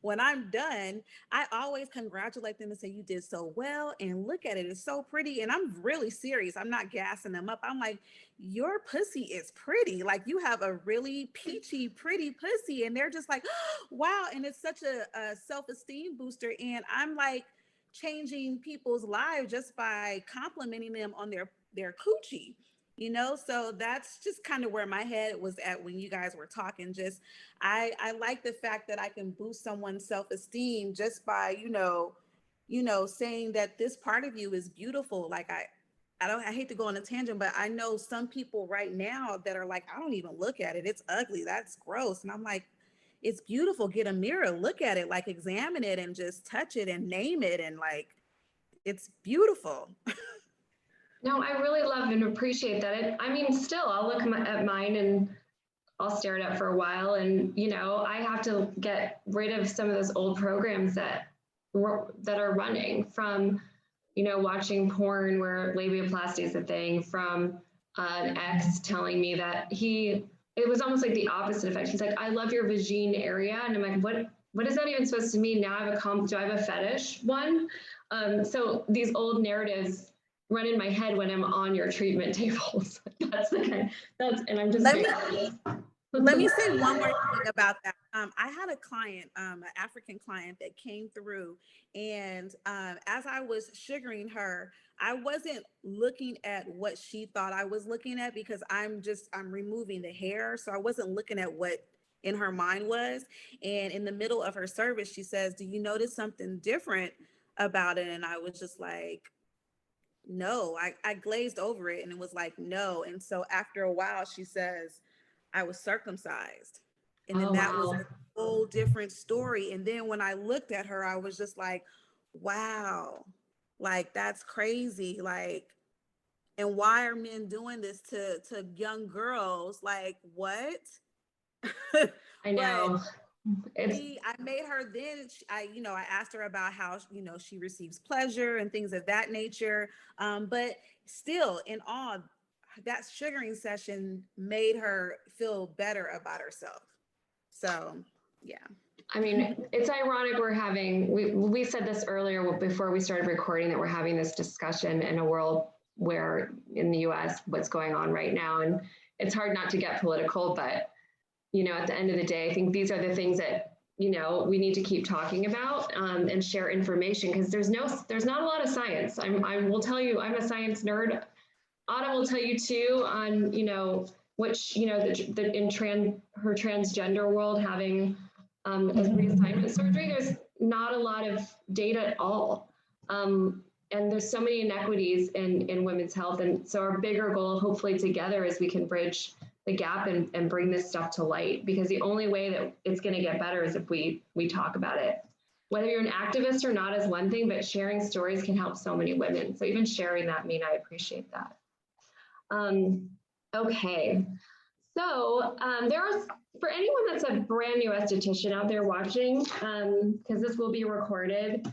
when I'm done, I always congratulate them and say, you did so well. And look at it, it's so pretty. And I'm really serious. I'm not gassing them up. I'm like, your pussy is pretty. Like you have a really peachy, pretty pussy. And they're just like, oh, wow. And it's such a self-esteem booster. And I'm like changing people's lives just by complimenting them on their coochie. You know, so that's just kind of where my head was at when you guys were talking. Just I like the fact that I can boost someone's self-esteem just by, you know, saying that this part of you is beautiful. Like I hate to go on a tangent, but I know some people right now that are like, I don't even look at it. It's ugly. That's gross. And I'm like, it's beautiful. Get a mirror, look at it, like examine it and just touch it and name it. And like, it's beautiful. No, I really love and appreciate that. I mean, still, I'll look at mine and I'll stare at it for a while. And, you know, I have to get rid of some of those old programs that are running from, you know, watching porn where labiaplasty is a thing, from an ex telling me that it was almost like the opposite effect. He's like, I love your vagine area. And I'm like, what is that even supposed to mean? Now I have do I have a fetish one? So these old narratives run in my head when I'm on your treatment tables. And I'm just let me say one more thing about that. I had a client, an African client that came through, and as I was sugaring her, I wasn't looking at what she thought I was looking at, because I'm removing the hair. So I wasn't looking at what in her mind was. And in the middle of her service, she says, do you notice something different about it? And I was just like, no, I glazed over it and it was like, no. And so after a while, she says, I was circumcised. And then Oh, that was wow. a whole different story. And then when I looked at her, I was just like, wow, like that's crazy. Like, and why are men doing this to young girls? Like, what? I But know. It's I made her then, I asked her about how, she receives pleasure and things of that nature. But still, in all, that sugaring session made her feel better about herself. So, yeah. I mean, it's ironic we said this earlier before we started recording that we're having this discussion in a world where in the US, what's going on right now. And it's hard not to get political, but, at the end of the day, I think these are the things that, we need to keep talking about and share information because there's not a lot of science. I will tell you, I'm a science nerd. Autumn will tell you too on, which, her transgender world having a reassignment surgery, there's not a lot of data at all. And there's so many inequities in women's health. And so our bigger goal, hopefully together, is we can bridge the gap and bring this stuff to light, because the only way that it's going to get better is if we talk about it. Whether you're an activist or not is one thing, but sharing stories can help so many women. So even sharing that, Mina, I appreciate that. Okay. So for anyone that's a brand new esthetician out there watching, because this will be recorded,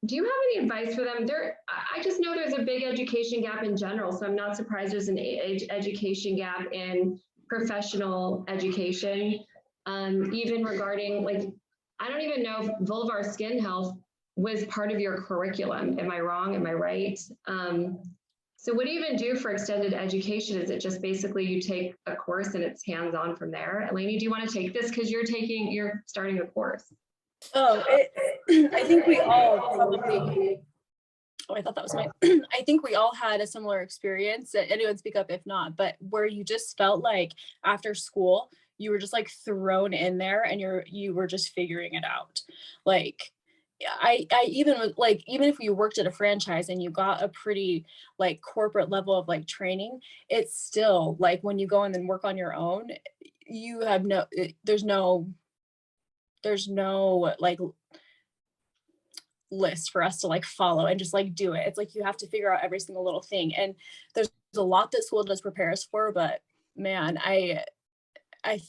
do you have any advice for them? I just know there's a big education gap in general, so I'm not surprised there's an education gap in professional education, even regarding, like, I don't even know if vulvar skin health was part of your curriculum. Am I wrong? Am I right? So what do you even do for extended education? Is it just basically you take a course and it's hands-on from there? Eleni, do you want to take this? Because you're starting a course. Oh, I think we all probably, oh, I thought that was mine. I think we all had a similar experience. Anyone speak up if not, but where you just felt like after school, you were just like thrown in there and you were just figuring it out. Like, I even like, even if you worked at a franchise and you got a pretty like corporate level of like training, it's still like when you go in and work on your own, you have there's no like list for us to like follow and just like do it. It's like you have to figure out every single little thing. And there's a lot that school does prepare us for, but man, I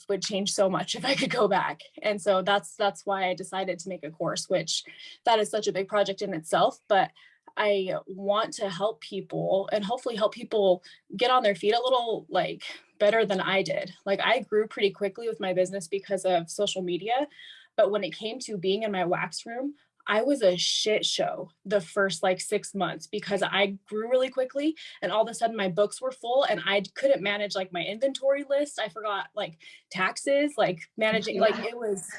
would change so much if I could go back. And so that's why I decided to make a course, which that is such a big project in itself, but I want to help people and hopefully help people get on their feet a little like better than I did. Like I grew pretty quickly with my business because of social media, but when it came to being in my wax room, I was a shit show the first like 6 months because I grew really quickly and all of a sudden my books were full and I couldn't manage like my inventory list. I forgot like taxes, like managing, like it was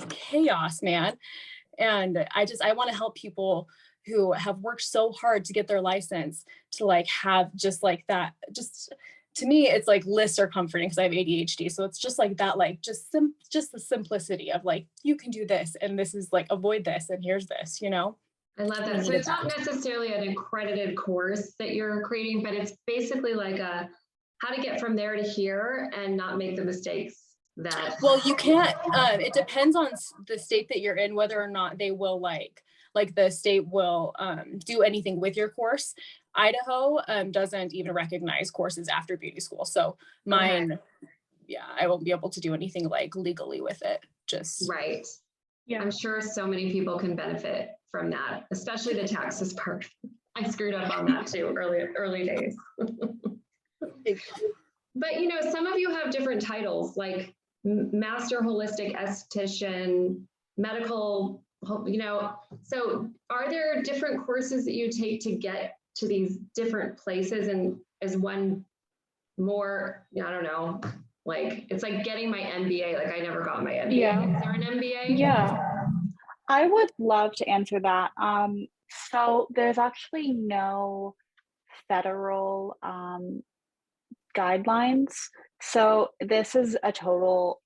chaos, man. And I want to help people who have worked so hard to get their license to like have just like that, just to me, it's like lists are comforting because I have ADHD. So it's just like that, like just the simplicity of like, you can do this and this is like, avoid this and here's this, you know? I love that. So it's not necessarily an accredited course that you're creating, but it's basically like how to get from there to here and not make the mistakes that. Well, you can't, it depends on the state that you're in, whether or not they will like the state will do anything with your course. Idaho doesn't even recognize courses after beauty school. So mine, yeah, I won't be able to do anything like legally with it. Just right. Yeah. I'm sure so many people can benefit from that, especially the taxes part. I screwed up on that too, early days. But some of you have different titles like Master Holistic Esthetician, medical, so are there different courses that you take to get to these different places? And is one more, I don't know, like it's like getting my MBA, like I never got my MBA. Yeah. Is there an MBA? Yeah, I would love to answer that. So there's actually no federal guidelines. So this is a total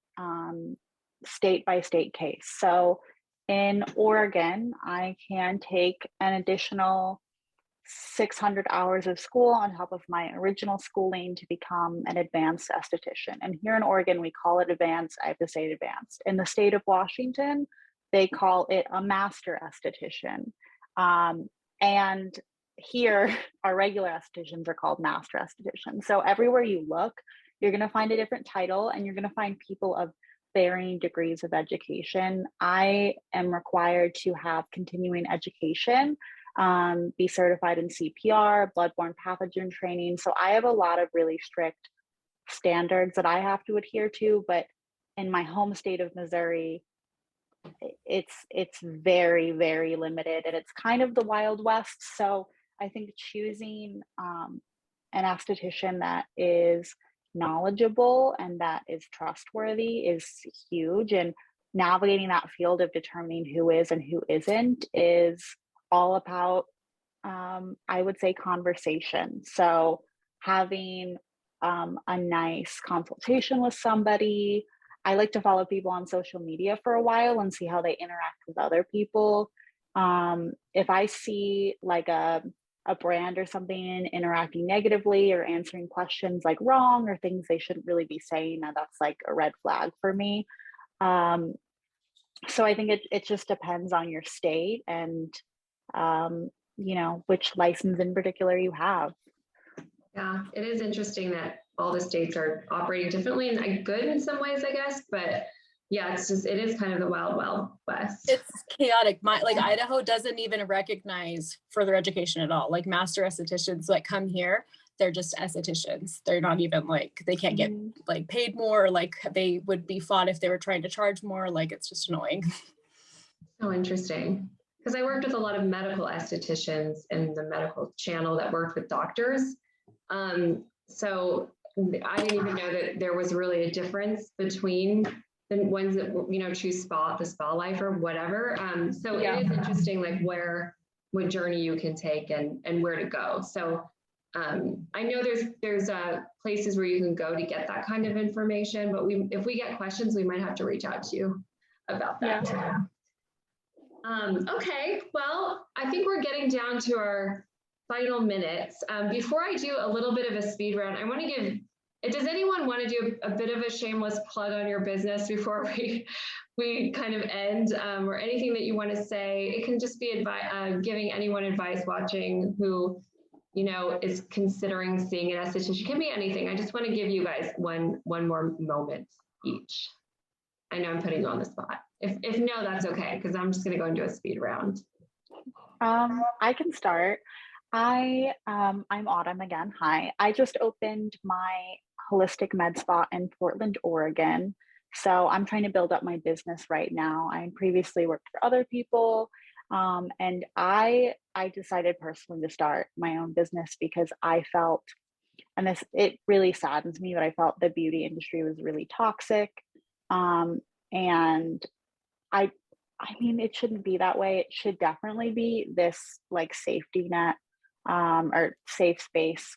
state by state case. So in Oregon, I can take an additional 600 hours of school on top of my original schooling to become an advanced esthetician. And here in Oregon, we call it advanced. I have to say advanced. In the state of Washington, they call it a master esthetician. And here, our regular estheticians are called master estheticians. So everywhere you look, you're going to find a different title, and you're going to find people of varying degrees of education. I am required to have continuing education, be certified in CPR, bloodborne pathogen training. So I have a lot of really strict standards that I have to adhere to. But in my home state of Missouri, it's very, very limited, and it's kind of the Wild West. So I think choosing an esthetician that is knowledgeable and that is trustworthy is huge. And navigating that field of determining who is and who isn't is all about, I would say, conversation. So having a nice consultation with somebody. I like to follow people on social media for a while and see how they interact with other people. If I see like a brand or something interacting negatively or answering questions like wrong or things they shouldn't really be saying, that's like a red flag for me. So I think it just depends on your state and, which license in particular you have. Yeah, it is interesting that all the states are operating differently and good in some ways, I guess. But yeah, it is kind of the wild, wild west. It's chaotic. Idaho doesn't even recognize further education at all. Like master estheticians that come here, they're just estheticians. They're not even they can't get paid more. They would be fought if they were trying to charge more. It's just annoying. So interesting. Because I worked with a lot of medical estheticians in the medical channel that worked with doctors. So I didn't even know that there was really a difference between the ones that, choose the spa life or whatever. So it is interesting, what journey you can take and where to go. So I know there's places where you can go to get that kind of information, but if we get questions, we might have to reach out to you about that too. Okay, well, I think we're getting down to our final minutes. Before I do a little bit of a speed round, I want to does anyone want to do a bit of a shameless plug on your business before we kind of end, or anything that you want to say? It can just be giving anyone advice watching who, is considering seeing an esthetician. It can be anything. I just want to give you guys one more moment each. I know I'm putting you on the spot. If no, that's okay, because I'm just going to go and do a speed round. I can start. I'm Autumn again. Hi. I just opened my holistic med spa in Portland, Oregon. So I'm trying to build up my business right now. I previously worked for other people. And I decided personally to start my own business because I felt, and it really saddens me, but I felt the beauty industry was really toxic. And I mean, it shouldn't be that way. It should definitely be this safety net, or safe space.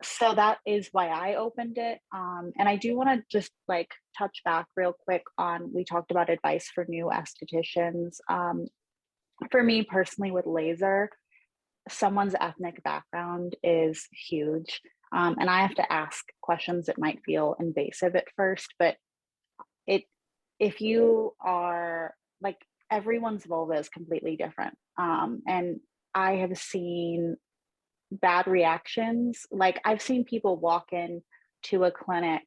So that is why I opened it. And I do want to just touch back real quick on, we talked about advice for new estheticians. For me personally with laser, someone's ethnic background is huge. And I have to ask questions that might feel invasive at first, but if you are everyone's vulva is completely different. And I have seen bad reactions. I've seen people walk in to a clinic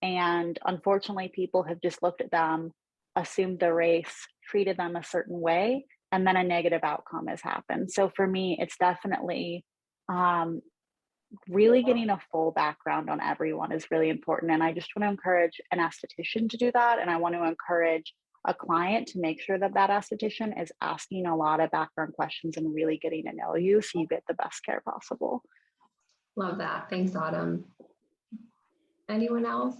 and unfortunately people have just looked at them, assumed their race, treated them a certain way, and then a negative outcome has happened. So for me, it's definitely really getting a full background on everyone is really important. And I just want to encourage an esthetician to do that. And I want to encourage a client to make sure that esthetician is asking a lot of background questions and really getting to know you so you get the best care possible. Love that. Thanks, Autumn. Anyone else?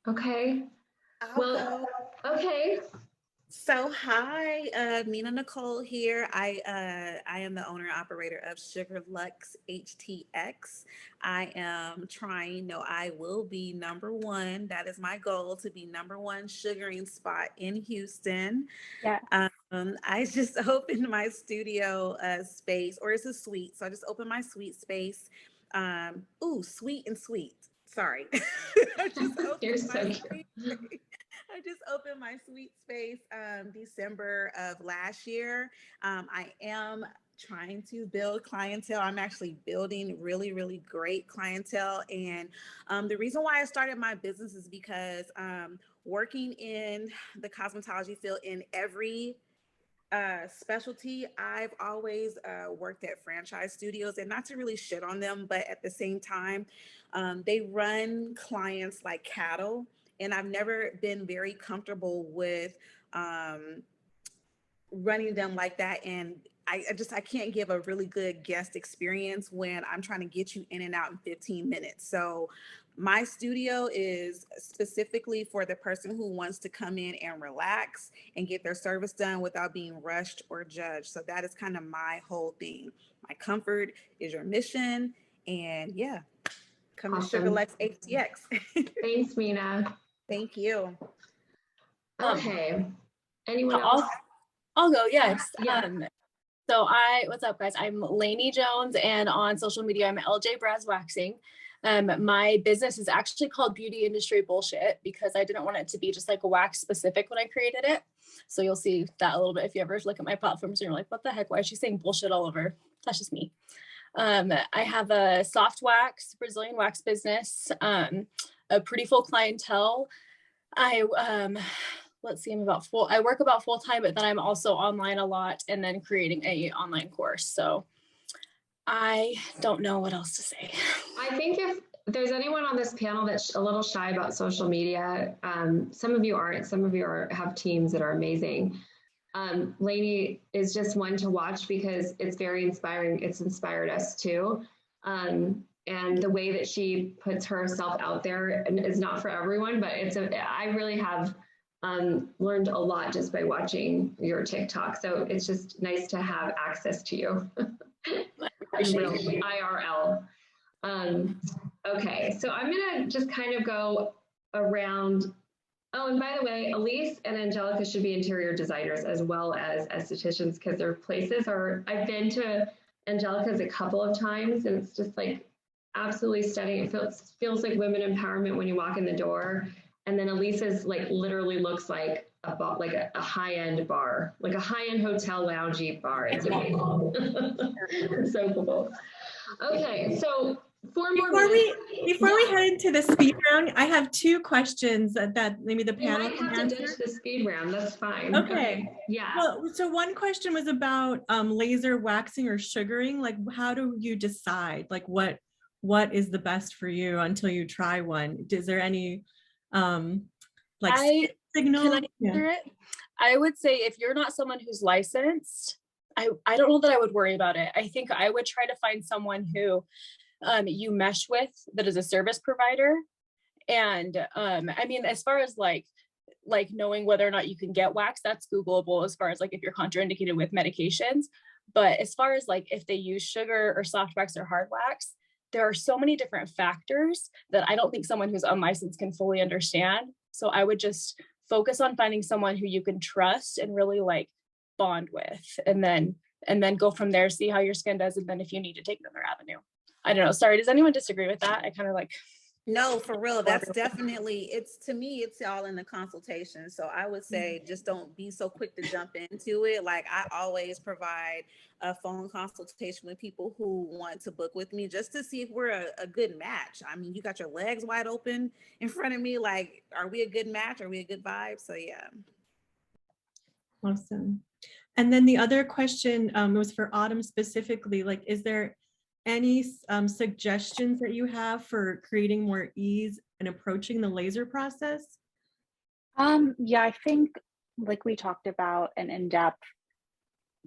Okay. Okay. So hi, Mina Nicole here. I am the owner and operator of Sugar Lux HTX. I am trying, no, I will be #1. That is my goal, to be #1 sugaring spot in Houston. Yeah. I just opened my studio space, or it's a suite. So I just opened my suite space. Sweet and sweet. Sorry. I just You're opened so my cute. suite space. I just opened my suite space December of last year. I am trying to build clientele. I'm actually building really, really great clientele. And the reason why I started my business is because working in the cosmetology field in every specialty, I've always worked at franchise studios, and not to really shit on them, but at the same time, they run clients like cattle, and I've never been very comfortable with running them like that. And I can't give a really good guest experience when I'm trying to get you in and out in 15 minutes. So my studio is specifically for the person who wants to come in and relax and get their service done without being rushed or judged. So that is kind of my whole thing. My comfort is your mission. And yeah, come to Sugar Awesome. Lex ATX. Thanks, Mina. Thank you. Okay. Anyone else? I'll go. Yes. Yeah. So what's up, guys? I'm Lainey Jones, and on social media, I'm LJ Braz Waxing. My business is actually called Beauty Industry Bullshit because I didn't want it to be just like wax specific when I created it. So you'll see that a little bit if you ever look at my platforms and you're like, what the heck? Why is she saying bullshit all over? That's just me. I have a soft wax, Brazilian wax business, a pretty full clientele. Let's see, I work about full time, but then I'm also online a lot and then creating a online course. So I don't know what else to say. I think if there's anyone on this panel that's a little shy about social media, some of you aren't, some of you have teams that are amazing. Lainey is just one to watch because it's very inspiring. It's inspired us too. And the way that she puts herself out there is not for everyone, but I really have learned a lot just by watching your TikTok. So it's just nice to have access to you. IRL. Okay, so I'm gonna just kind of go around. Oh, and by the way, Elise and Angelica should be interior designers as well as estheticians because their places I've been to Angelica's a couple of times and it's just like absolutely stunning. It feels like women empowerment when you walk in the door. And then Elise's like literally looks like a high-end bar, like a high-end hotel loungy bar. It's amazing. So cool. Okay, so before we head into the speed round, I have two questions that maybe the panel can can have answer. to ditch the speed round. That's fine. Okay. Yeah. Well, so one question was about laser waxing or sugaring. Like, how do you decide? Like, what is the best for you until you try one? Is there any signal? Can I answer it? I would say if you're not someone who's licensed, I don't know that I would worry about it. I think I would try to find someone who you mesh with that is a service provider. And I mean, as far as like knowing whether or not you can get wax, that's Googleable as far as like if you're contraindicated with medications. But as far as like if they use sugar or soft wax or hard wax, there are so many different factors that I don't think someone who's unlicensed can fully understand. So I would just focus on finding someone who you can trust and really like bond with, and then go from there, see how your skin does, and then if you need to take another avenue. I don't know. Sorry, does anyone disagree with that? I kind of like. No, for real. That's definitely, to me, it's all in the consultation. So I would say just don't be so quick to jump into it. Like I always provide a phone consultation with people who want to book with me just to see if we're a good match. I mean, you got your legs wide open in front of me. Like, are we a good match? Are we a good vibe? So yeah. Awesome. And then the other question was for Autumn specifically, like, is there any suggestions that you have for creating more ease and approaching the laser process? Yeah, I think like we talked about, an in-depth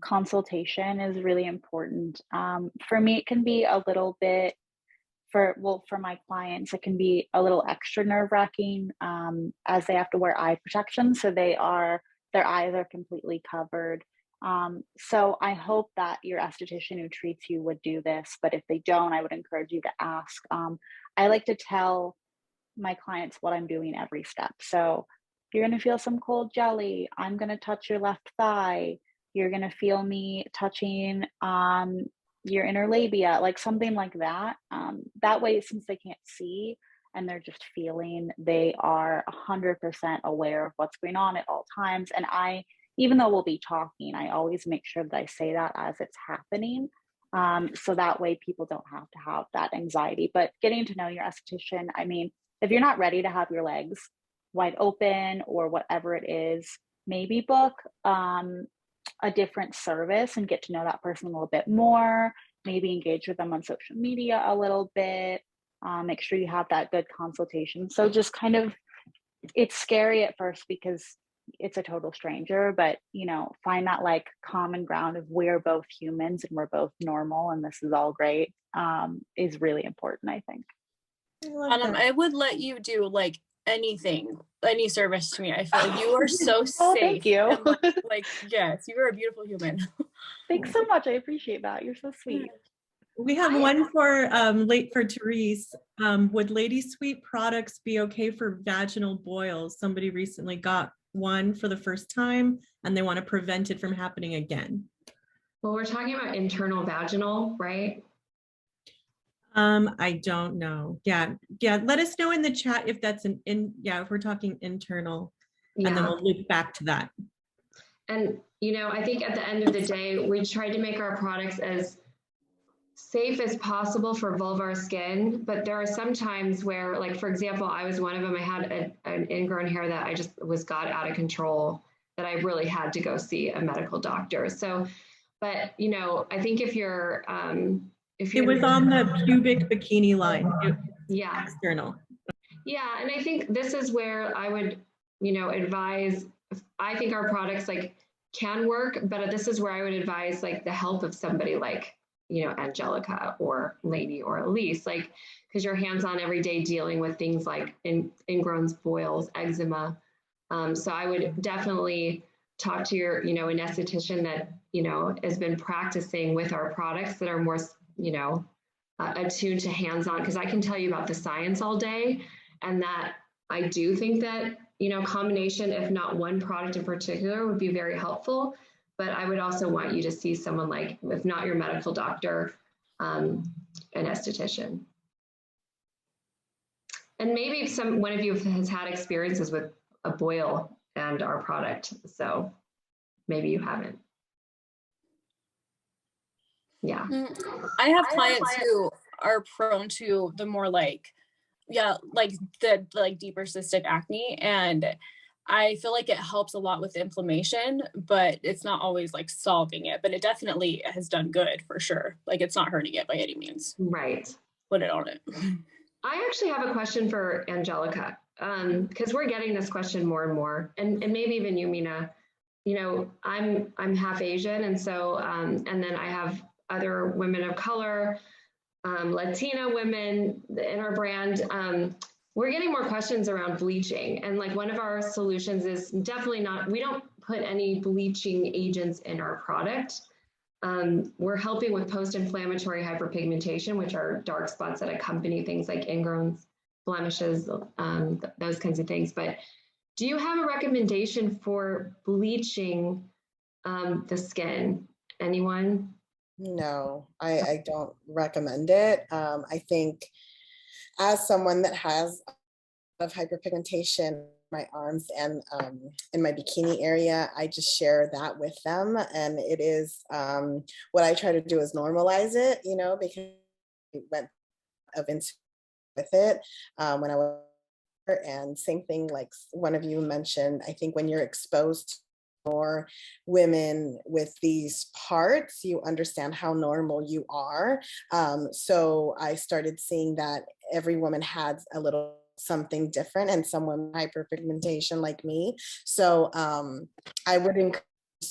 consultation is really important. For me, it can be a little bit, for my clients, it can be a little extra nerve-wracking as they have to wear eye protection. So their eyes are completely covered. So I hope that your esthetician who treats you would do this, but if they don't, I would encourage you to ask. I like to tell my clients what I'm doing every step. So, you're going to feel some cold jelly. I'm going to touch your left thigh. You're going to feel me touching your inner labia, like something like that. That way, since they can't see and they're just feeling, they are 100% aware of what's going on at all times. And even though we'll be talking, I always make sure that I say that as it's happening. So that way people don't have to have that anxiety. But getting to know your esthetician, I mean, if you're not ready to have your legs wide open or whatever it is, maybe book a different service and get to know that person a little bit more, maybe engage with them on social media a little bit, make sure you have that good consultation. So just kind of, it's scary at first because it's a total stranger, but find that like common ground of we're both humans and we're both normal and this is all great, is really important, I think. I would let you do like anything, any service to me. I feel like you are so safe. Thank you. And, like, yes, you are a beautiful human. Thanks so much. I appreciate that. You're so sweet. We have one for Therese. Would Lady Sweet products be okay for vaginal boils? Somebody recently got one for the first time and they want to prevent it from happening again. Well, we're talking about internal vaginal, right? I don't know. Yeah. Let us know in the chat if that's if we're talking internal, and then we'll loop back to that. And, I think at the end of the day, we tried to make our products as safe as possible for vulvar skin, but there are some times where, like, for example, I was one of them. I had an ingrown hair that I just got out of control, that I really had to go see a medical doctor. So, but, I think if you're it was on the pubic bikini line. Yeah. External. Yeah. And I think this is where I would, advise, I think our products like can work, but this is where I would advise like the help of somebody like, Angelica or Lady or Elise, like, because you're hands-on every day dealing with things like ingrowns, boils, eczema. So I would definitely talk to your, an esthetician that, has been practicing with our products that are more, attuned to hands-on, because I can tell you about the science all day, and that I do think that, combination, if not one product in particular, would be very helpful. But I would also want you to see someone like, if not your medical doctor, an esthetician. And maybe if one of you has had experiences with a boil and our product, so maybe you haven't. Yeah. I have clients who are prone to the more like deeper cystic acne, and I feel like it helps a lot with inflammation, but it's not always like solving it, but it definitely has done good for sure. Like, it's not hurting it by any means. Right. Put it on it. I actually have a question for Angelica, because we're getting this question more and more, and maybe even you, Mina. I'm half Asian, and so and then I have other women of color, Latina women in our brand. We're getting more questions around bleaching, and like one of our solutions is definitely not, we don't put any bleaching agents in our product. We're helping with post-inflammatory hyperpigmentation, which are dark spots that accompany things like ingrowns, blemishes, those kinds of things. But do you have a recommendation for bleaching the skin? Anyone? No, I don't recommend it. I think as someone that has a lot of hyperpigmentation in my arms and in my bikini area, I just share that with them. And it is, what I try to do is normalize it, because I went with it when I was, and same thing like one of you mentioned, I think when you're exposed to more women with these parts, you understand how normal you are. So I started seeing that every woman had a little something different, and some women hyperpigmentation like me. So I would encourage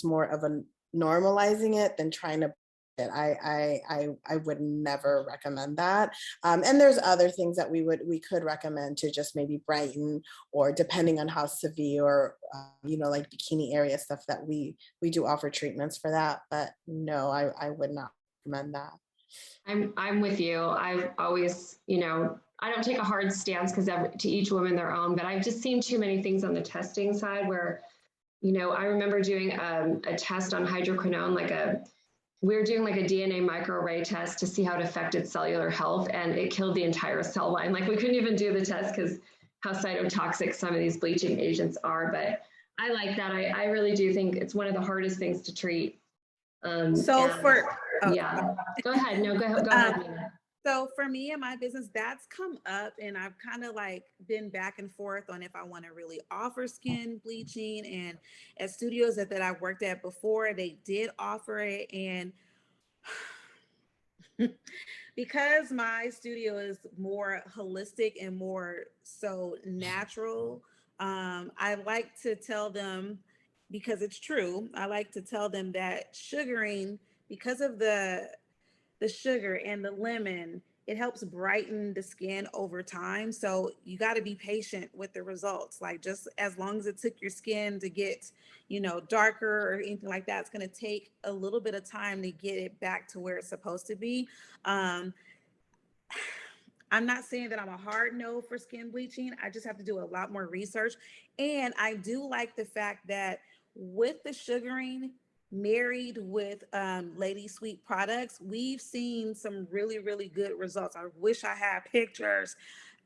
more of a normalizing it than trying to it. I would never recommend that. And there's other things that we could recommend to just maybe brighten, or depending on how severe, or like bikini area stuff, that we do offer treatments for that. But no, I would not recommend that. I'm with you. I've always, you know, I don't take a hard stance because to each woman their own, but I've just seen too many things on the testing side where, you know, I remember doing a test on hydroquinone, we were doing like a DNA microarray test to see how it affected cellular health, and it killed the entire cell line. Like we couldn't even do the test because how cytotoxic some of these bleaching agents are. But I like that. I really do think it's one of the hardest things to treat. Yeah, go ahead. No, go ahead, Nina. So for me and my business, that's come up, and I've kind of like been back and forth on if I want to really offer skin bleaching. And at studios that I worked at before, they did offer it. And because my studio is more holistic and more so natural, I like to tell them, because it's true, I like to tell them that sugaring, because of the sugar and the lemon, it helps brighten the skin over time. So you got to be patient with the results. Like just as long as it took your skin to get, you know, darker or anything like that, it's going to take a little bit of time to get it back to where it's supposed to be. I'm not saying that I'm a hard no for skin bleaching. I just have to do a lot more research. And I do like the fact that with the sugaring, married with Lady Sweet products, we've seen some really, really good results. I wish I had pictures,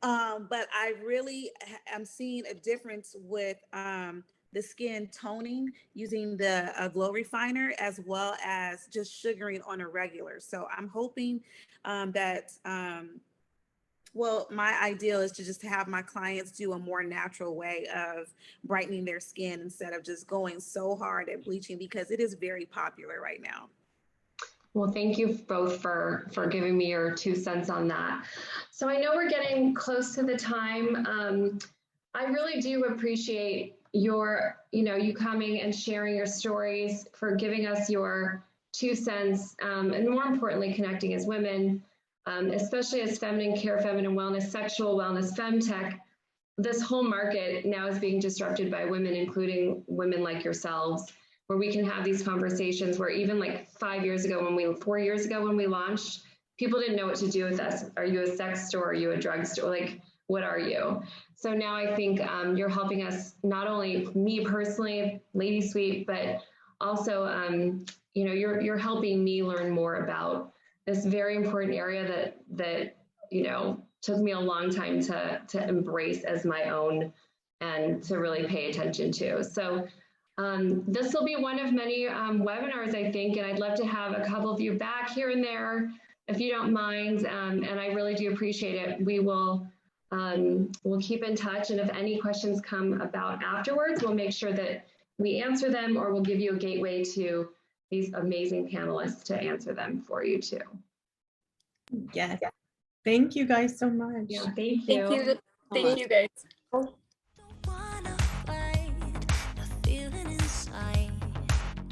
but I really am seeing a difference with the skin toning using the glow refiner, as well as just sugaring on a regular. So I'm hoping that well, my ideal is to just have my clients do a more natural way of brightening their skin instead of just going so hard at bleaching, because it is very popular right now. Well, thank you both for giving me your 2 cents on that. So I know we're getting close to the time. I really do appreciate you coming and sharing your stories, for giving us your 2 cents, and more importantly, connecting as women. Especially as feminine care, feminine wellness, sexual wellness, femtech, this whole market now is being disrupted by women, including women like yourselves, where we can have these conversations where even like 4 years ago when we launched, people didn't know what to do with us. Are you a sex store? Are you a drug store? Like, what are you? So now I think you're helping us, not only me personally, Lady Sweet, but also, you're helping me learn more about this very important area that took me a long time to embrace as my own and to really pay attention to. So this will be one of many webinars, I think, and I'd love to have a couple of you back here and there, if you don't mind, and I really do appreciate it. We'll keep in touch, and if any questions come about afterwards, we'll make sure that we answer them, or we'll give you a gateway to these amazing panelists to answer them for you too. Yes. Thank you guys so much. Yeah, thank you. Thank you guys.